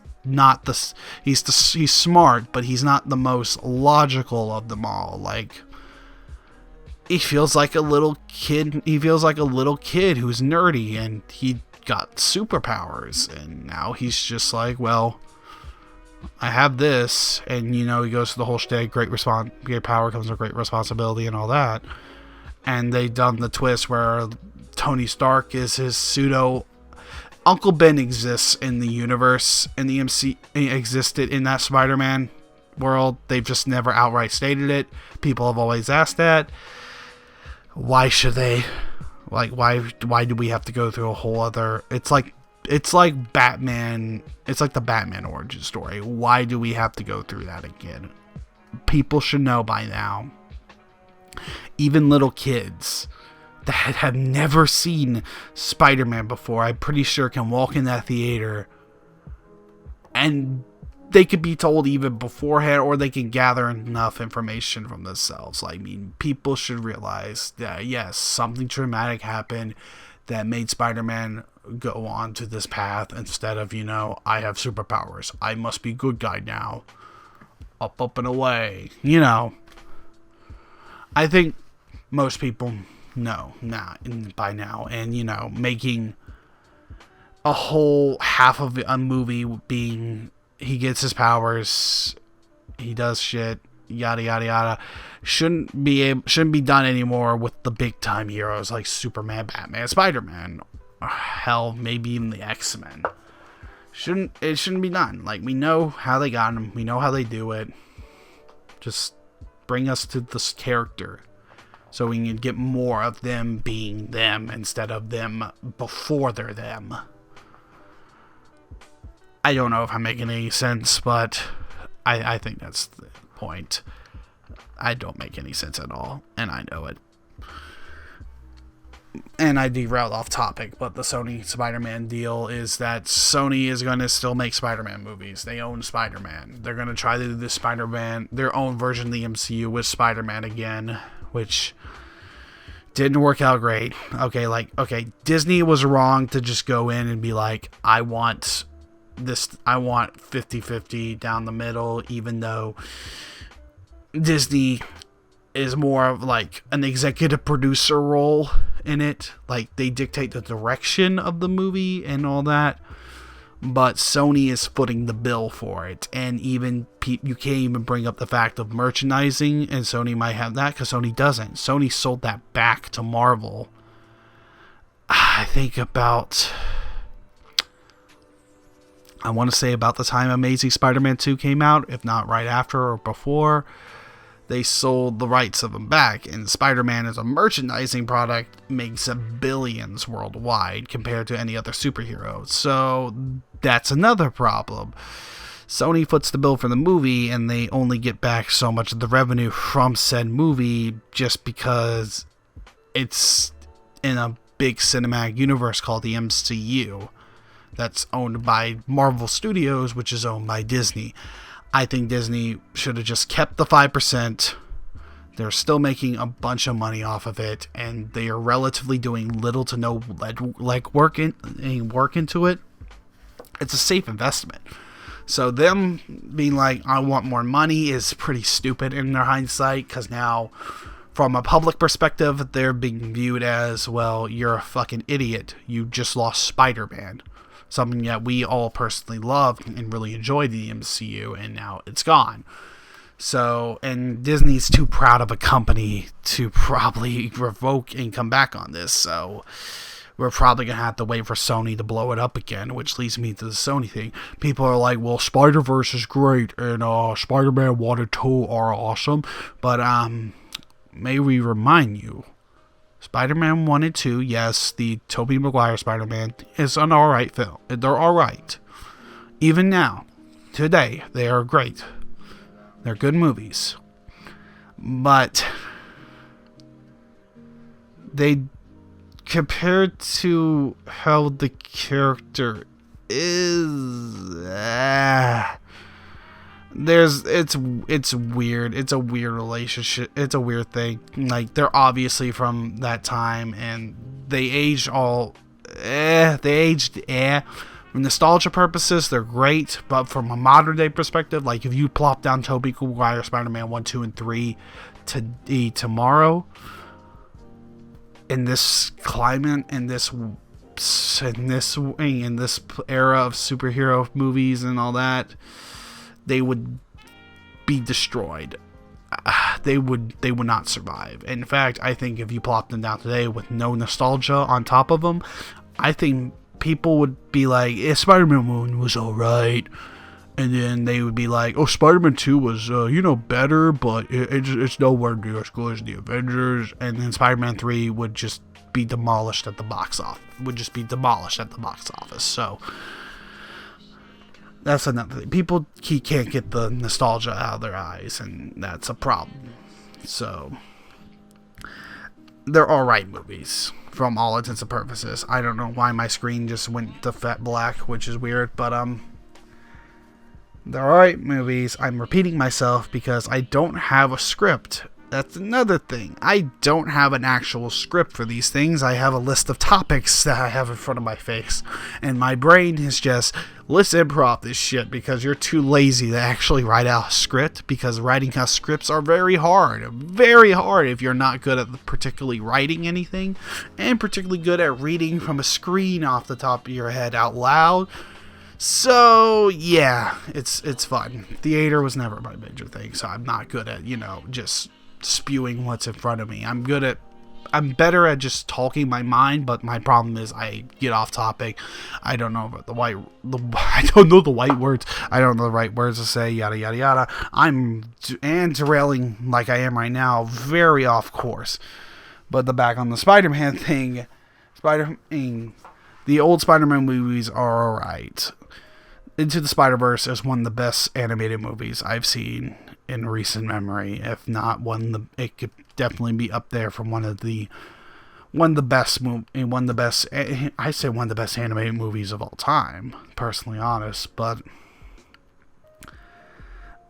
smart, but he's not the most logical of them all. Like, he feels like a little kid. He feels like a little kid who's nerdy, and he got superpowers, and now he's just like, well, I have this, and, you know, he goes through the whole shtick. Great power comes with great responsibility, and all that. And they done the twist where Tony Stark is his pseudo Uncle Ben exists in the universe, in the MC, existed in that Spider-Man world. They've just never outright stated it. People have always asked that. Why should they? Like, why do we have to go through a whole other... It's like Batman. It's like the Batman origin story. Why do we have to go through that again? People should know by now. Even little kids that have never seen Spider-Man before, I'm pretty sure can walk in that theater and they could be told even beforehand, or they can gather enough information from themselves. Like, I mean, people should realize that, yes, something traumatic happened that made Spider-Man go on to this path instead of, I have superpowers, I must be good guy now. Up and away. I think most people know by now. And, making a whole half of a movie being he gets his powers, he does shit, yada yada yada, shouldn't be done anymore with the big time heroes like Superman, Batman, Spider-Man, or hell, maybe even the X-Men. It shouldn't be done. Like, we know how they got them, we know how they do it. Just bring us to this character so we can get more of them being them instead of them before they're them. I don't know if I'm making any sense, but I think that's the point. I don't make any sense at all, and I know it. And I derailed off topic, but the Sony Spider-Man deal is that Sony is going to still make Spider-Man movies. They own Spider-Man. They're going to try to do this Spider-Man, their own version of the MCU with Spider-Man again, which didn't work out great. Okay, Disney was wrong to just go in and be like, I want 50-50 down the middle, even though Disney is more of like an executive producer role in it. Like, they dictate the direction of the movie and all that, but Sony is footing the bill for it. And even you can't even bring up the fact of merchandising, and Sony might have that because Sony doesn't. Sony sold that back to Marvel, I think I want to say about the time Amazing Spider-Man 2 came out, if not right after or before. They sold the rights of them back, and Spider-Man as a merchandising product makes billions worldwide compared to any other superhero. So that's another problem. Sony foots the bill for the movie, and they only get back so much of the revenue from said movie just because it's in a big cinematic universe called the MCU that's owned by Marvel Studios, which is owned by Disney. I think Disney should have just kept the 5%. They're still making a bunch of money off of it, and they are relatively doing little to no work into it. It's a safe investment. So them being like, I want more money, is pretty stupid in their hindsight, because now, from a public perspective, they're being viewed as, well, you're a fucking idiot. You just lost Spider-Man. Something that we all personally loved and really enjoyed in the MCU, and now it's gone. So, and Disney's too proud of a company to probably revoke and come back on this, so we're probably going to have to wait for Sony to blow it up again, which leads me to the Sony thing. People are like, well, Spider-Verse is great, and Spider-Man 1 and 2 are awesome, but may we remind you, Spider-Man 1 and 2, yes, the Tobey Maguire Spider-Man is an alright film. They're alright. Even now, today, they are great. They're good movies. But they, compared to how the character is, it's weird. It's a weird relationship. It's a weird thing. Like, they're obviously from that time, and they aged for nostalgia purposes, they're great, but from a modern day perspective, like, if you plop down Tobey Maguire Spider-Man 1, 2, and 3 tomorrow, in this climate, in this era of superhero movies and all that, they would be destroyed. They would not survive. In fact, I think if you plop them down today with no nostalgia on top of them, I think people would be like, yeah, Spider-Man 1 was alright. And then they would be like, oh, Spider-Man 2 was, better, but it's nowhere near as good as the Avengers. And then Spider-Man 3 would just be demolished at the box office. So that's another thing. People can't get the nostalgia out of their eyes, and that's a problem. So they're alright movies from all intents and purposes. I don't know why my screen just went to fat black, which is weird, but They're alright movies. I'm repeating myself because I don't have a script. That's another thing. I don't have an actual script for these things. I have a list of topics that I have in front of my face. And my brain is just, let's improv this shit because you're too lazy to actually write out a script, because writing out scripts are very hard. Very hard if you're not good at particularly writing anything, and particularly good at reading from a screen off the top of your head out loud. So, yeah, it's fun. Theater was never my major thing, so I'm not good at, just spewing what's in front of me. I'm better at just talking my mind, but my problem is I get off topic. I don't know about I don't know the right words. I don't know the right words to say, yada, yada, yada. I'm derailing like I am right now, very off course. But back on the Spider-Man thing, the old Spider-Man movies are alright. Into the Spider-Verse is one of the best animated movies I've seen in recent memory. If not it could definitely be up there from one of the best animated movies of all time. Personally honest, but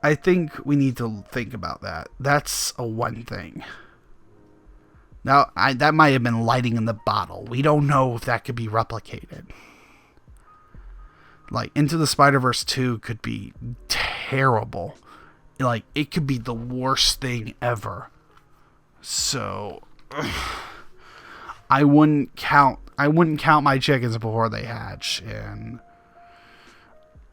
I think we need to think about that. That's a one thing. Now, that might have been lighting in the bottle. We don't know if that could be replicated. Like, Into the Spider-Verse 2 could be terrible. Like, it could be the worst thing ever. So, I wouldn't count my chickens before they hatch. And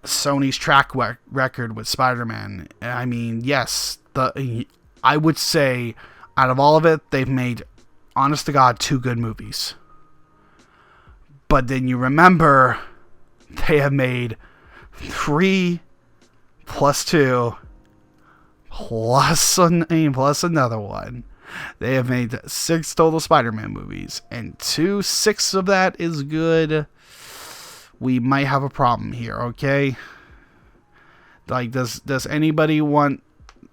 Sony's track record with Spider-Man, I mean, yes, I would say out of all of it, they've made, honest to God, 2 good movies. But then you remember, they have made 3 plus 2 plus another one. They have made 6 total Spider-Man movies, and 6 of that is good. We might have a problem here, okay? Like, does anybody want...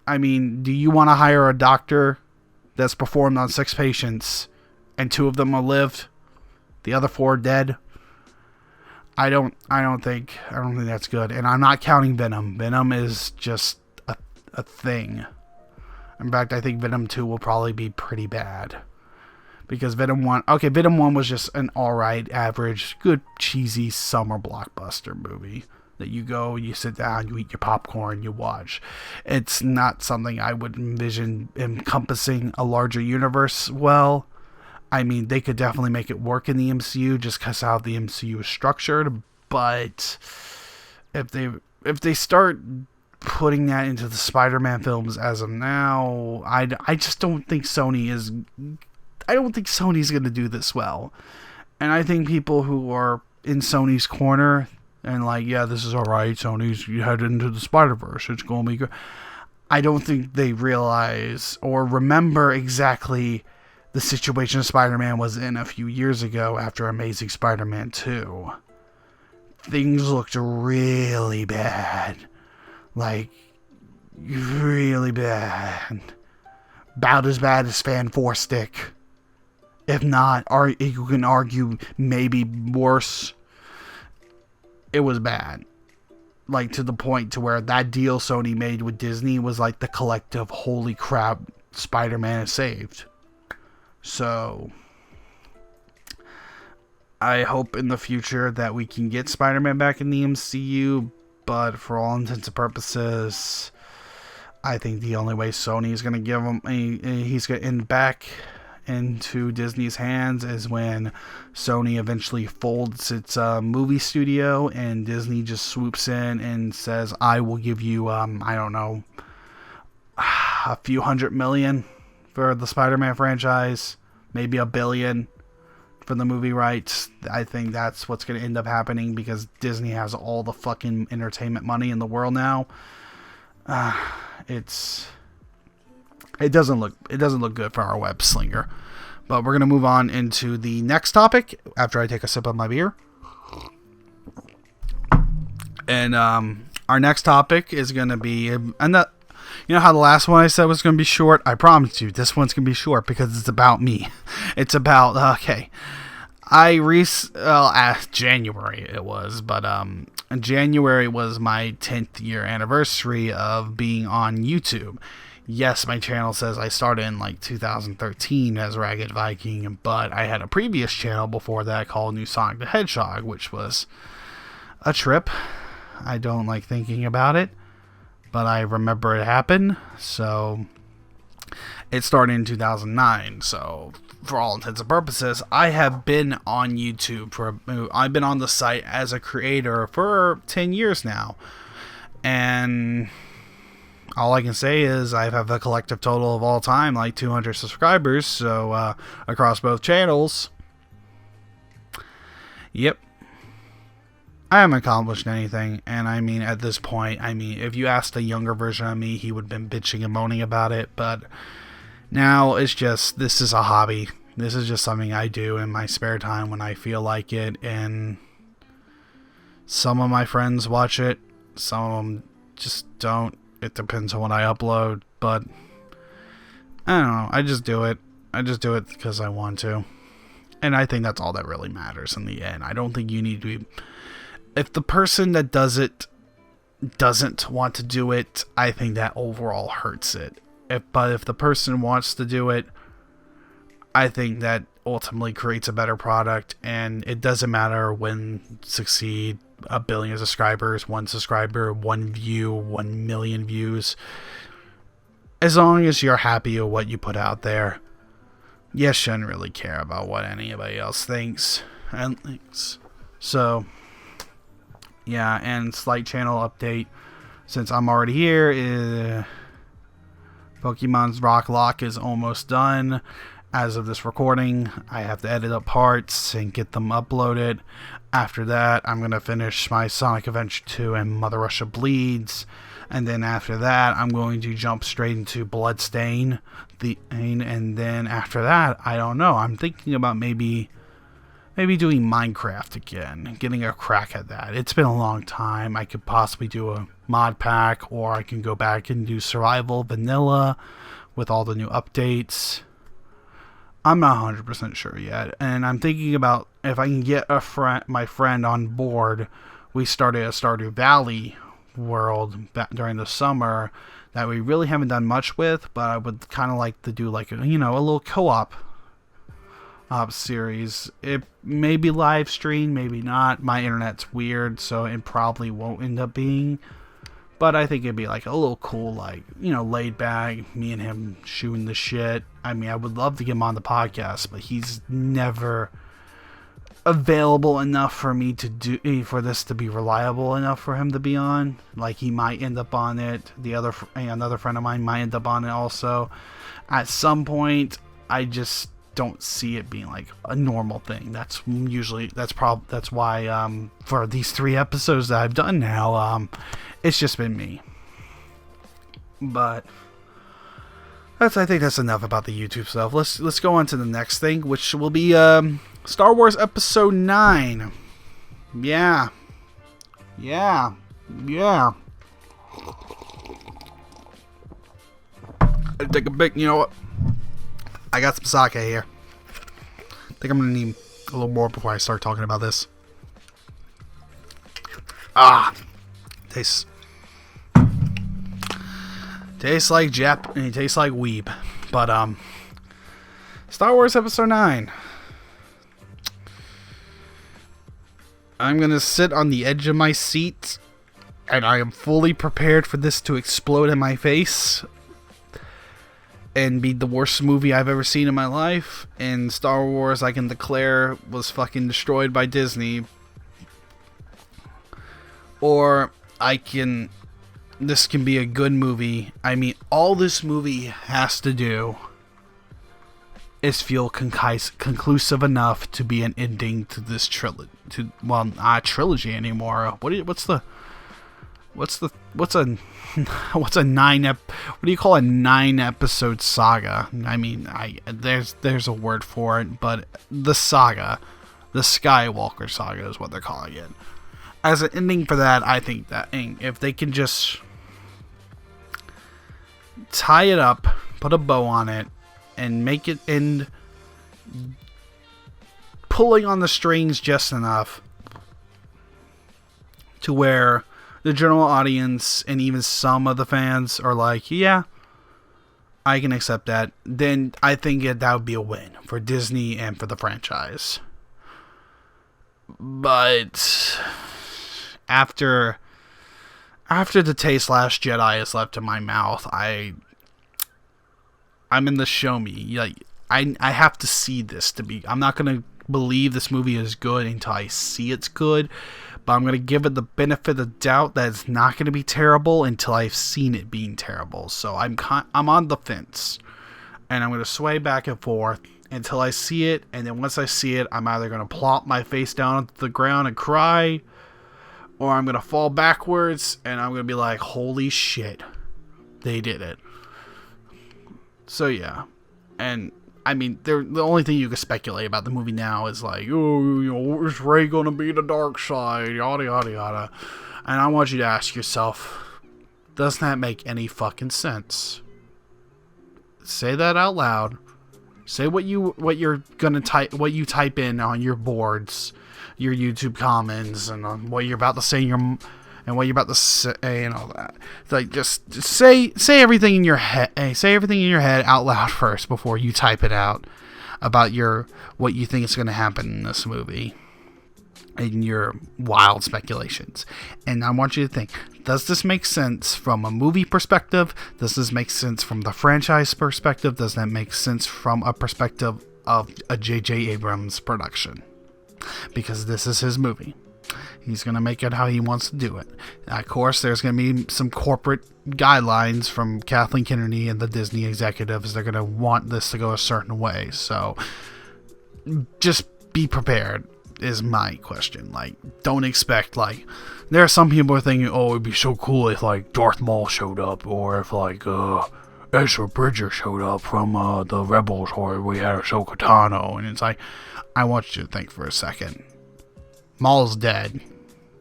I mean, do you want to hire a doctor that's performed on 6 patients, and 2 of them are lived, the other 4 are dead? I don't think that's good. And I'm not counting Venom. Venom is just a thing. In fact, I think Venom 2 will probably be pretty bad. Because Venom 1 was just an alright, average, good, cheesy summer blockbuster movie. That you go, you sit down, you eat your popcorn, you watch. It's not something I would envision encompassing a larger universe well. I mean, they could definitely make it work in the MCU just because how the MCU is structured. But if they start putting that into the Spider-Man films as of now, I just don't think Sony's going to do this well. And I think people who are in Sony's corner and like, yeah, this is alright, Sony's headed into the Spider-Verse, it's going to be good. I don't think they realize or remember exactly the situation Spider-Man was in a few years ago after Amazing Spider-Man 2. Things looked really bad. Like, really bad. About as bad as Fan 4 Stick. If not, you can argue maybe worse. It was bad. Like, to the point to where that deal Sony made with Disney was like the collective, holy crap, Spider-Man is saved. So, I hope in the future that we can get Spider-Man back in the MCU, but for all intents and purposes, I think the only way Sony is going to give him he's going to end back into Disney's hands is when Sony eventually folds its movie studio and Disney just swoops in and says, I will give you, I don't know, a few $100 million for the Spider-Man franchise, maybe $1 billion for the movie rights. I think that's what's going to end up happening because Disney has all the fucking entertainment money in the world now. It doesn't look good for our web slinger. But we're going to move on into the next topic after I take a sip of my beer. And our next topic is going to be, you know how the last one I said was going to be short? I promise you, this one's going to be short because it's about me. It's about, okay. January it was, but January was my 10th year anniversary of being on YouTube. Yes, my channel says I started in like 2013 as Raggedviking, but I had a previous channel before that called New Sonic the Hedgehog, which was a trip. I don't like thinking about it, but I remember it happened. So it started in 2009. So for all intents and purposes, I have been on YouTube I've been on the site as a creator for 10 years now. And all I can say is I have a collective total of all time, like 200 subscribers. So across both channels. Yep. I haven't accomplished anything. And I mean, at this point, if you asked a younger version of me, he would have been bitching and moaning about it. But now it's just, this is a hobby. This is just something I do in my spare time when I feel like it. And some of my friends watch it. Some of them just don't. It depends on what I upload. But I don't know. I just do it. I just do it because I want to. And I think that's all that really matters in the end. I don't think you need to be... If the person that does it doesn't want to do it, I think that overall hurts it. But if the person wants to do it, I think that ultimately creates a better product. And it doesn't matter when succeed, 1 billion subscribers, 1 subscriber, 1 view, 1 million views. As long as you're happy with what you put out there, you shouldn't really care about what anybody else thinks. So, yeah, and slight channel update. Since I'm already here, Pokemon's Rock Lock is almost done. As of this recording, I have to edit up parts and get them uploaded. After that, I'm going to finish my Sonic Adventure 2 and Mother Russia Bleeds. And then after that, I'm going to jump straight into Bloodstain. And then after that, I don't know. I'm thinking about maybe doing Minecraft again, getting a crack at that. It's been a long time. I could possibly do a mod pack, or I can go back and do Survival Vanilla with all the new updates. I'm not 100% sure yet, and I'm thinking about if I can get my friend on board. We started a Stardew Valley world during the summer that we really haven't done much with, but I would kind of like to do like a little co-op series. It may be live stream, maybe not. My internet's weird, so it probably won't end up being. But I think it'd be like a little cool, like, laid back, me and him shooting the shit. I mean, I would love to get him on the podcast, but he's never available enough for me to do, for this to be reliable enough for him to be on. Like, he might end up on it. Another friend of mine might end up on it also. At some point, I just don't see it being like a normal thing. That's why for these 3 episodes that I've done now, it's just been me. But I think that's enough about the YouTube stuff. Let's go on to the next thing, which will be Star Wars Episode 9. Yeah. I take a big, you know what? I got some sake here. I think I'm gonna need a little more before I start talking about this. Tastes like and it tastes like weeb. But Star Wars Episode 9. I'm gonna sit on the edge of my seat, and I am fully prepared for this to explode in my face and be the worst movie I've ever seen in my life. And Star Wars, I can declare, was fucking destroyed by Disney. Or this can be a good movie. I mean, all this movie has to do is feel conclusive enough to be an ending to this trilogy. Not trilogy anymore. What's a 9 what do you call a 9 episode saga? I mean, there's a word for it, but the saga, the Skywalker saga is what they're calling it. As an ending for that, I think that if they can just tie it up, put a bow on it, and make it end pulling on the strings just enough to where the general audience and even some of the fans are like, yeah, I can accept that, then I think that would be a win for Disney and for the franchise. But after the taste Last Jedi is left in my mouth, I'm in the show me. Like, I have to see this to be. I'm not gonna believe this movie is good until I see it's good. But I'm going to give it the benefit of the doubt that it's not going to be terrible until I've seen it being terrible. So I'm on the fence. And I'm going to sway back and forth until I see it. And then once I see it, I'm either going to plop my face down onto the ground and cry. Or I'm going to fall backwards and I'm going to be like, holy shit, they did it. So yeah. And I mean, the only thing you can speculate about the movie now is like, oh, you know, is Rey going to be the dark side? Yada, yada, yada. And I want you to ask yourself, does that make any fucking sense? Say that out loud. Say what you're gonna type, what you type in on your boards, your YouTube comments, and what you're about to say in your, and what you're about to say and all that. It's like, just say everything in your head. Hey, say everything in your head out loud first before you type it out about what you think is going to happen in this movie and your wild speculations. And I want you to think, does this make sense from a movie perspective? Does this make sense from the franchise perspective? Does that make sense from a perspective of a J.J. Abrams production? Because this is his movie. He's going to make it how he wants to do it. Of course, there's going to be some corporate guidelines from Kathleen Kennedy and the Disney executives. They're going to want this to go a certain way. So, just be prepared is my question. Like, don't expect, like, there are some people who are thinking, oh, it'd be so cool if, like, Darth Maul showed up, or if, like, Ezra Bridger showed up from the Rebels, or we had Ahsoka Tano. And it's like, I want you to think for a second. Maul's dead.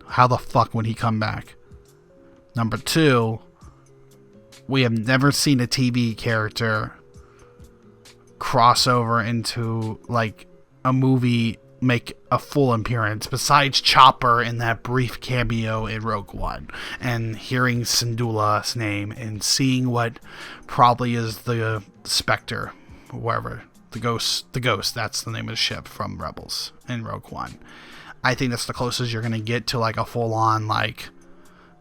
How the fuck would he come back? Number 2, we have never seen a TV character cross over into, like, a movie, make a full appearance, besides Chopper in that brief cameo in Rogue One, and hearing Syndulla's name, and seeing what probably is the Spectre, wherever, the Ghost, that's the name of the ship from Rebels in Rogue One. I think that's the closest you're going to get to, like, a full-on, like,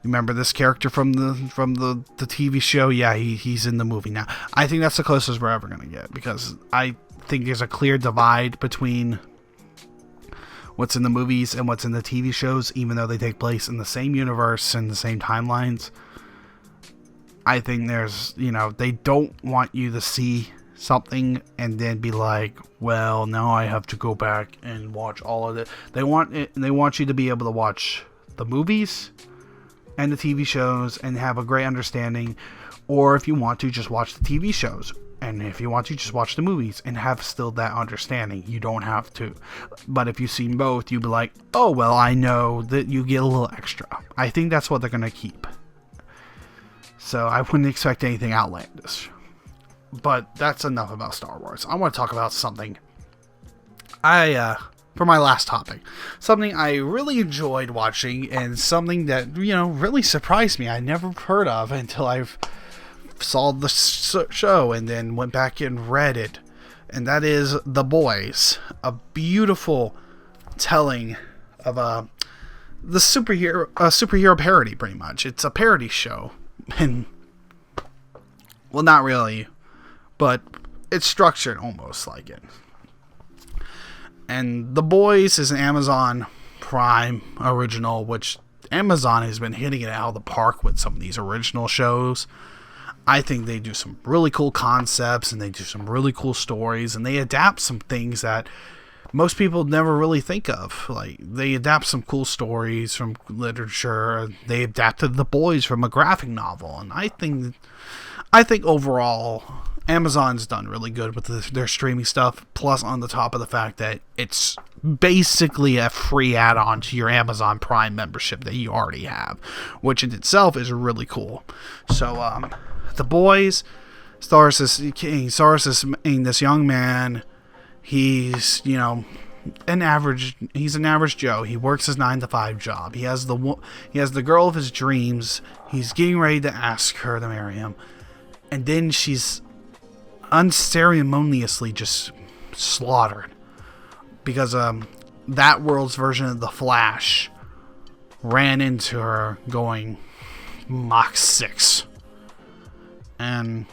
remember this character from the TV show? Yeah, he's in the movie now. I think that's the closest we're ever going to get, because I think there's a clear divide between what's in the movies and what's in the TV shows, even though they take place in the same universe and the same timelines. I think there's, you know, they don't want you to see something and then be like, well, now I have to go back and watch all of it. They want you to be able to watch the movies and the TV shows and have a great understanding, or if you want to, just watch the TV shows, and if you want to, just watch the movies and have still that understanding. You don't have to, but if you've seen both, you'd be like, oh, well, I know that you get a little extra. I think that's what they're gonna keep, so I wouldn't expect anything outlandish. But that's enough about Star Wars. I want to talk about something for my last topic, something I really enjoyed watching, and something that, you know, really surprised me. I never heard of until I saw the show and then went back and read it. And that is The Boys, a beautiful telling of the superhero parody, pretty much. It's a parody show, and, well, not really, but it's structured almost like it. And The Boys is an Amazon Prime original, which Amazon has been hitting it out of the park with some of these original shows. I think they do some really cool concepts, and they do some really cool stories, and they adapt some things that most people never really think of. Like, they adapt some cool stories from literature. They adapted The Boys from a graphic novel, and I think overall Amazon's done really good with their streaming stuff, plus on the top of the fact that it's basically a free add-on to your Amazon Prime membership that you already have, which in itself is really cool. So, The Boys stars this young man. He's, you know, he's an average Joe. He works his 9-to-5 job. He has the girl of his dreams. He's getting ready to ask her to marry him. And then she's unceremoniously just slaughtered. Because that world's version of the Flash ran into her going Mach 6. And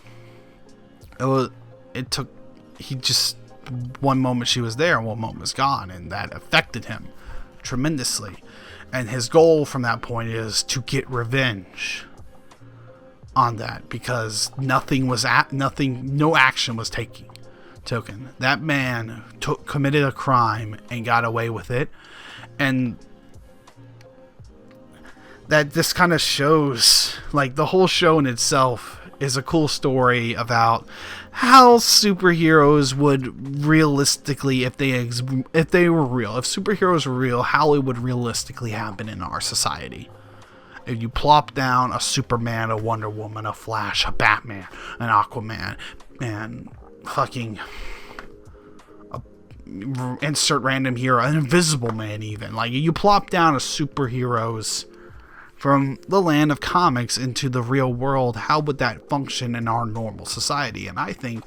one moment she was there, one moment was gone, and that affected him tremendously. And his goal from that point is to get revenge on that, because no action was taken. That man committed a crime and got away with it, and that just kind of shows, like, the whole show in itself is a cool story about how superheroes would realistically, if they were real, if superheroes were real, how it would realistically happen in our society. If you plop down a Superman, a Wonder Woman, a Flash, a Batman, an Aquaman, and fucking insert random hero, an Invisible Man even. Like, you plop down a superheroes from the land of comics into the real world, how would that function in our normal society? And I think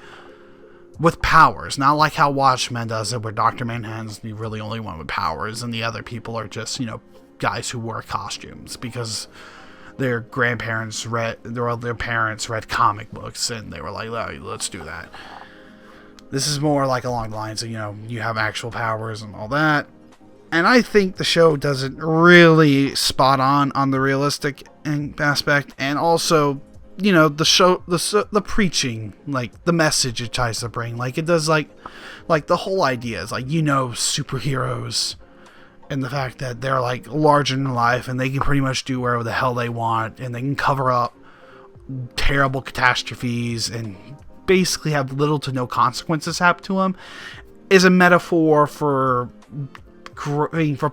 with powers, not like how Watchmen does it, where Dr. Manhattan's the really only one with powers, and the other people are just, guys who wear costumes because their parents read comic books, and they were like, let's do that. This is more like along the lines of, you have actual powers and all that. And I think the show does it really spot on the realistic aspect, and also, the preaching, like the message it tries to bring, like it does, like the whole idea is like, superheroes, and the fact that they're like larger than life, and they can pretty much do whatever the hell they want, and they can cover up terrible catastrophes and basically have little to no consequences happen to them, is a metaphor for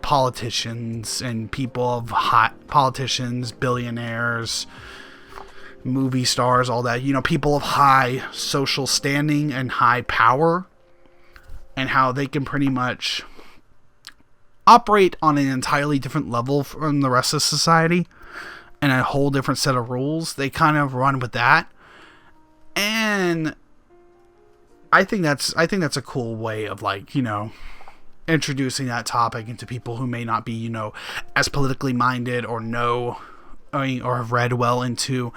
politicians and people of politicians, billionaires, movie stars, all that, people of high social standing and high power, and how they can pretty much operate on an entirely different level from the rest of society and a whole different set of rules. They kind of run with that, and I think that's a cool way of, like, introducing that topic into people who may not be, as politically minded or have read well into,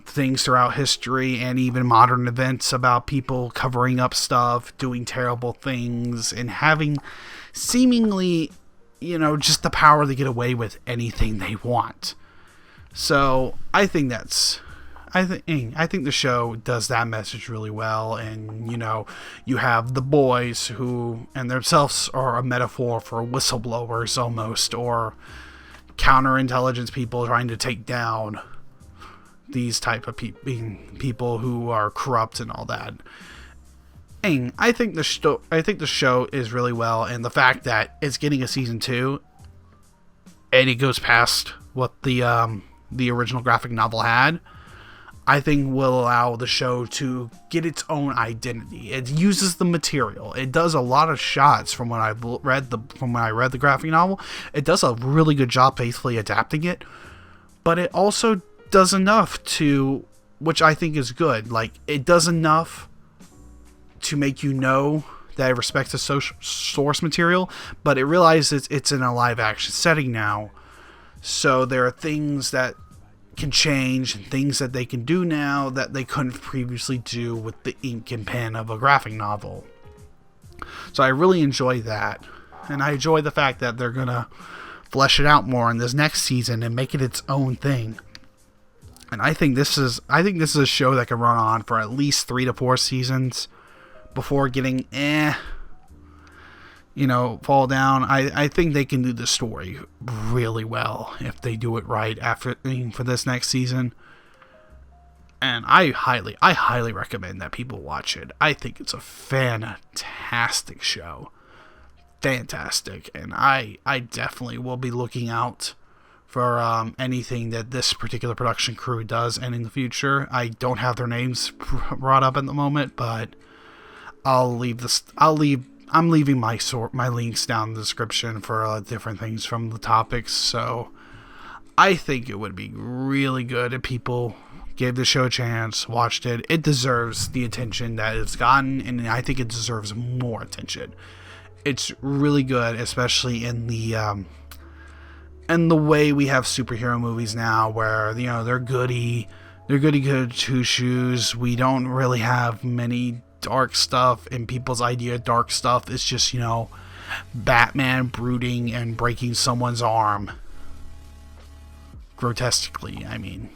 things throughout history and even modern events about people covering up stuff, doing terrible things, and having seemingly, just the power to get away with anything they want. So I think the show does that message really well, and you have the boys who and themselves are a metaphor for whistleblowers almost, or counterintelligence people trying to take down these type of people who are corrupt and all that. And I think the show is really well, and the fact that it's getting a season 2 and it goes past what the original graphic novel had, I think will allow the show to get its own identity. It uses the material. It does a lot of shots from when I read the graphic novel. It does a really good job faithfully adapting it, but it also does enough to, which I think is good. Like, it does enough to make that it respects the source material, but it realizes it's in a live action setting now. So there are things that can change and things that they can do now that they couldn't previously do with the ink and pen of a graphic novel. So I really enjoy that, and I enjoy the fact that they're gonna flesh it out more in this next season and make it its own thing. And I think this is a show that can run on for at least 3 to 4 seasons before getting fall down. I think they can do the story really well if they do it right for this next season. And I highly recommend that people watch it. I think it's a fantastic show. Fantastic. And I definitely will be looking out for anything that this particular production crew does, and in the future. I don't have their names brought up at the moment, but I'll I'm leaving my links down in the description for different things from the topics. So I think it would be really good if people gave the show a chance, watched it. It deserves the attention that it's gotten, and I think it deserves more attention. It's really good, especially in the way we have superhero movies now, where they're goody good two shoes. We don't really have many dark stuff, and people's idea of dark stuff is just Batman brooding and breaking someone's arm grotesquely. I mean,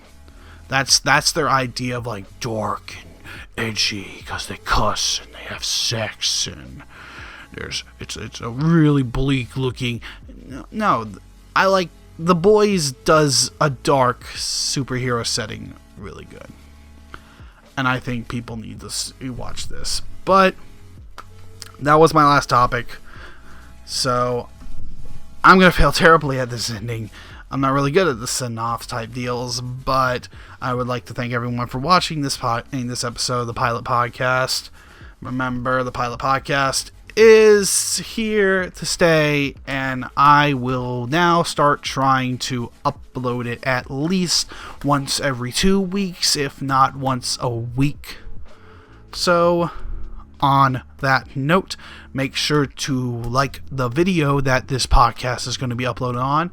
that's their idea of like dark and edgy, because they cuss and they have sex, and it's a really bleak looking. No, I like The Boys does a dark superhero setting really good, and I think people need to watch this. But that was my last topic, so I'm gonna fail terribly at this ending. I'm not really good at the send-off type deals, but I would like to thank everyone for watching this episode of the Pilot Podcast. Remember, the Pilot Podcast is here to stay, and I will now start trying to upload it at least once every 2 weeks, if not once a week. So, on that note, make sure to like the video that this podcast is going to be uploaded on.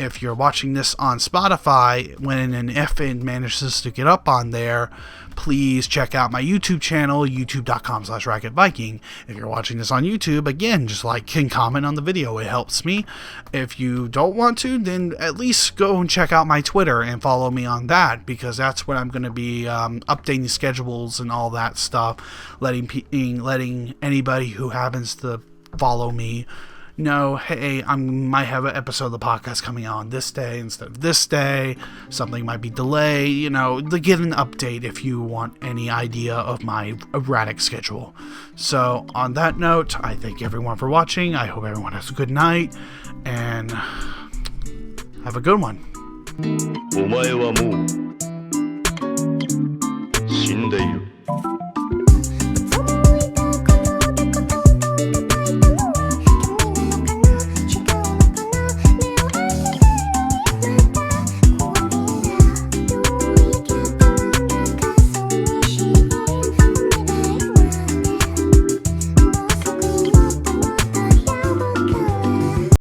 If you're watching this on Spotify, when and if it manages to get up on there, please check out my YouTube channel, youtube.com/Raggedviking. If you're watching this on YouTube, again, just like and comment on the video. It helps me. If you don't want to, then at least go and check out my Twitter and follow me on that, because that's when I'm going to be updating schedules and all that stuff, letting anybody who happens to follow me know, hey, I might have an episode of the podcast coming out on this day instead of this day. Something might be delayed, to get an update if you want any idea of my erratic schedule. So, on that note, I thank everyone for watching. I hope everyone has a good night, and have a good one. お前はもう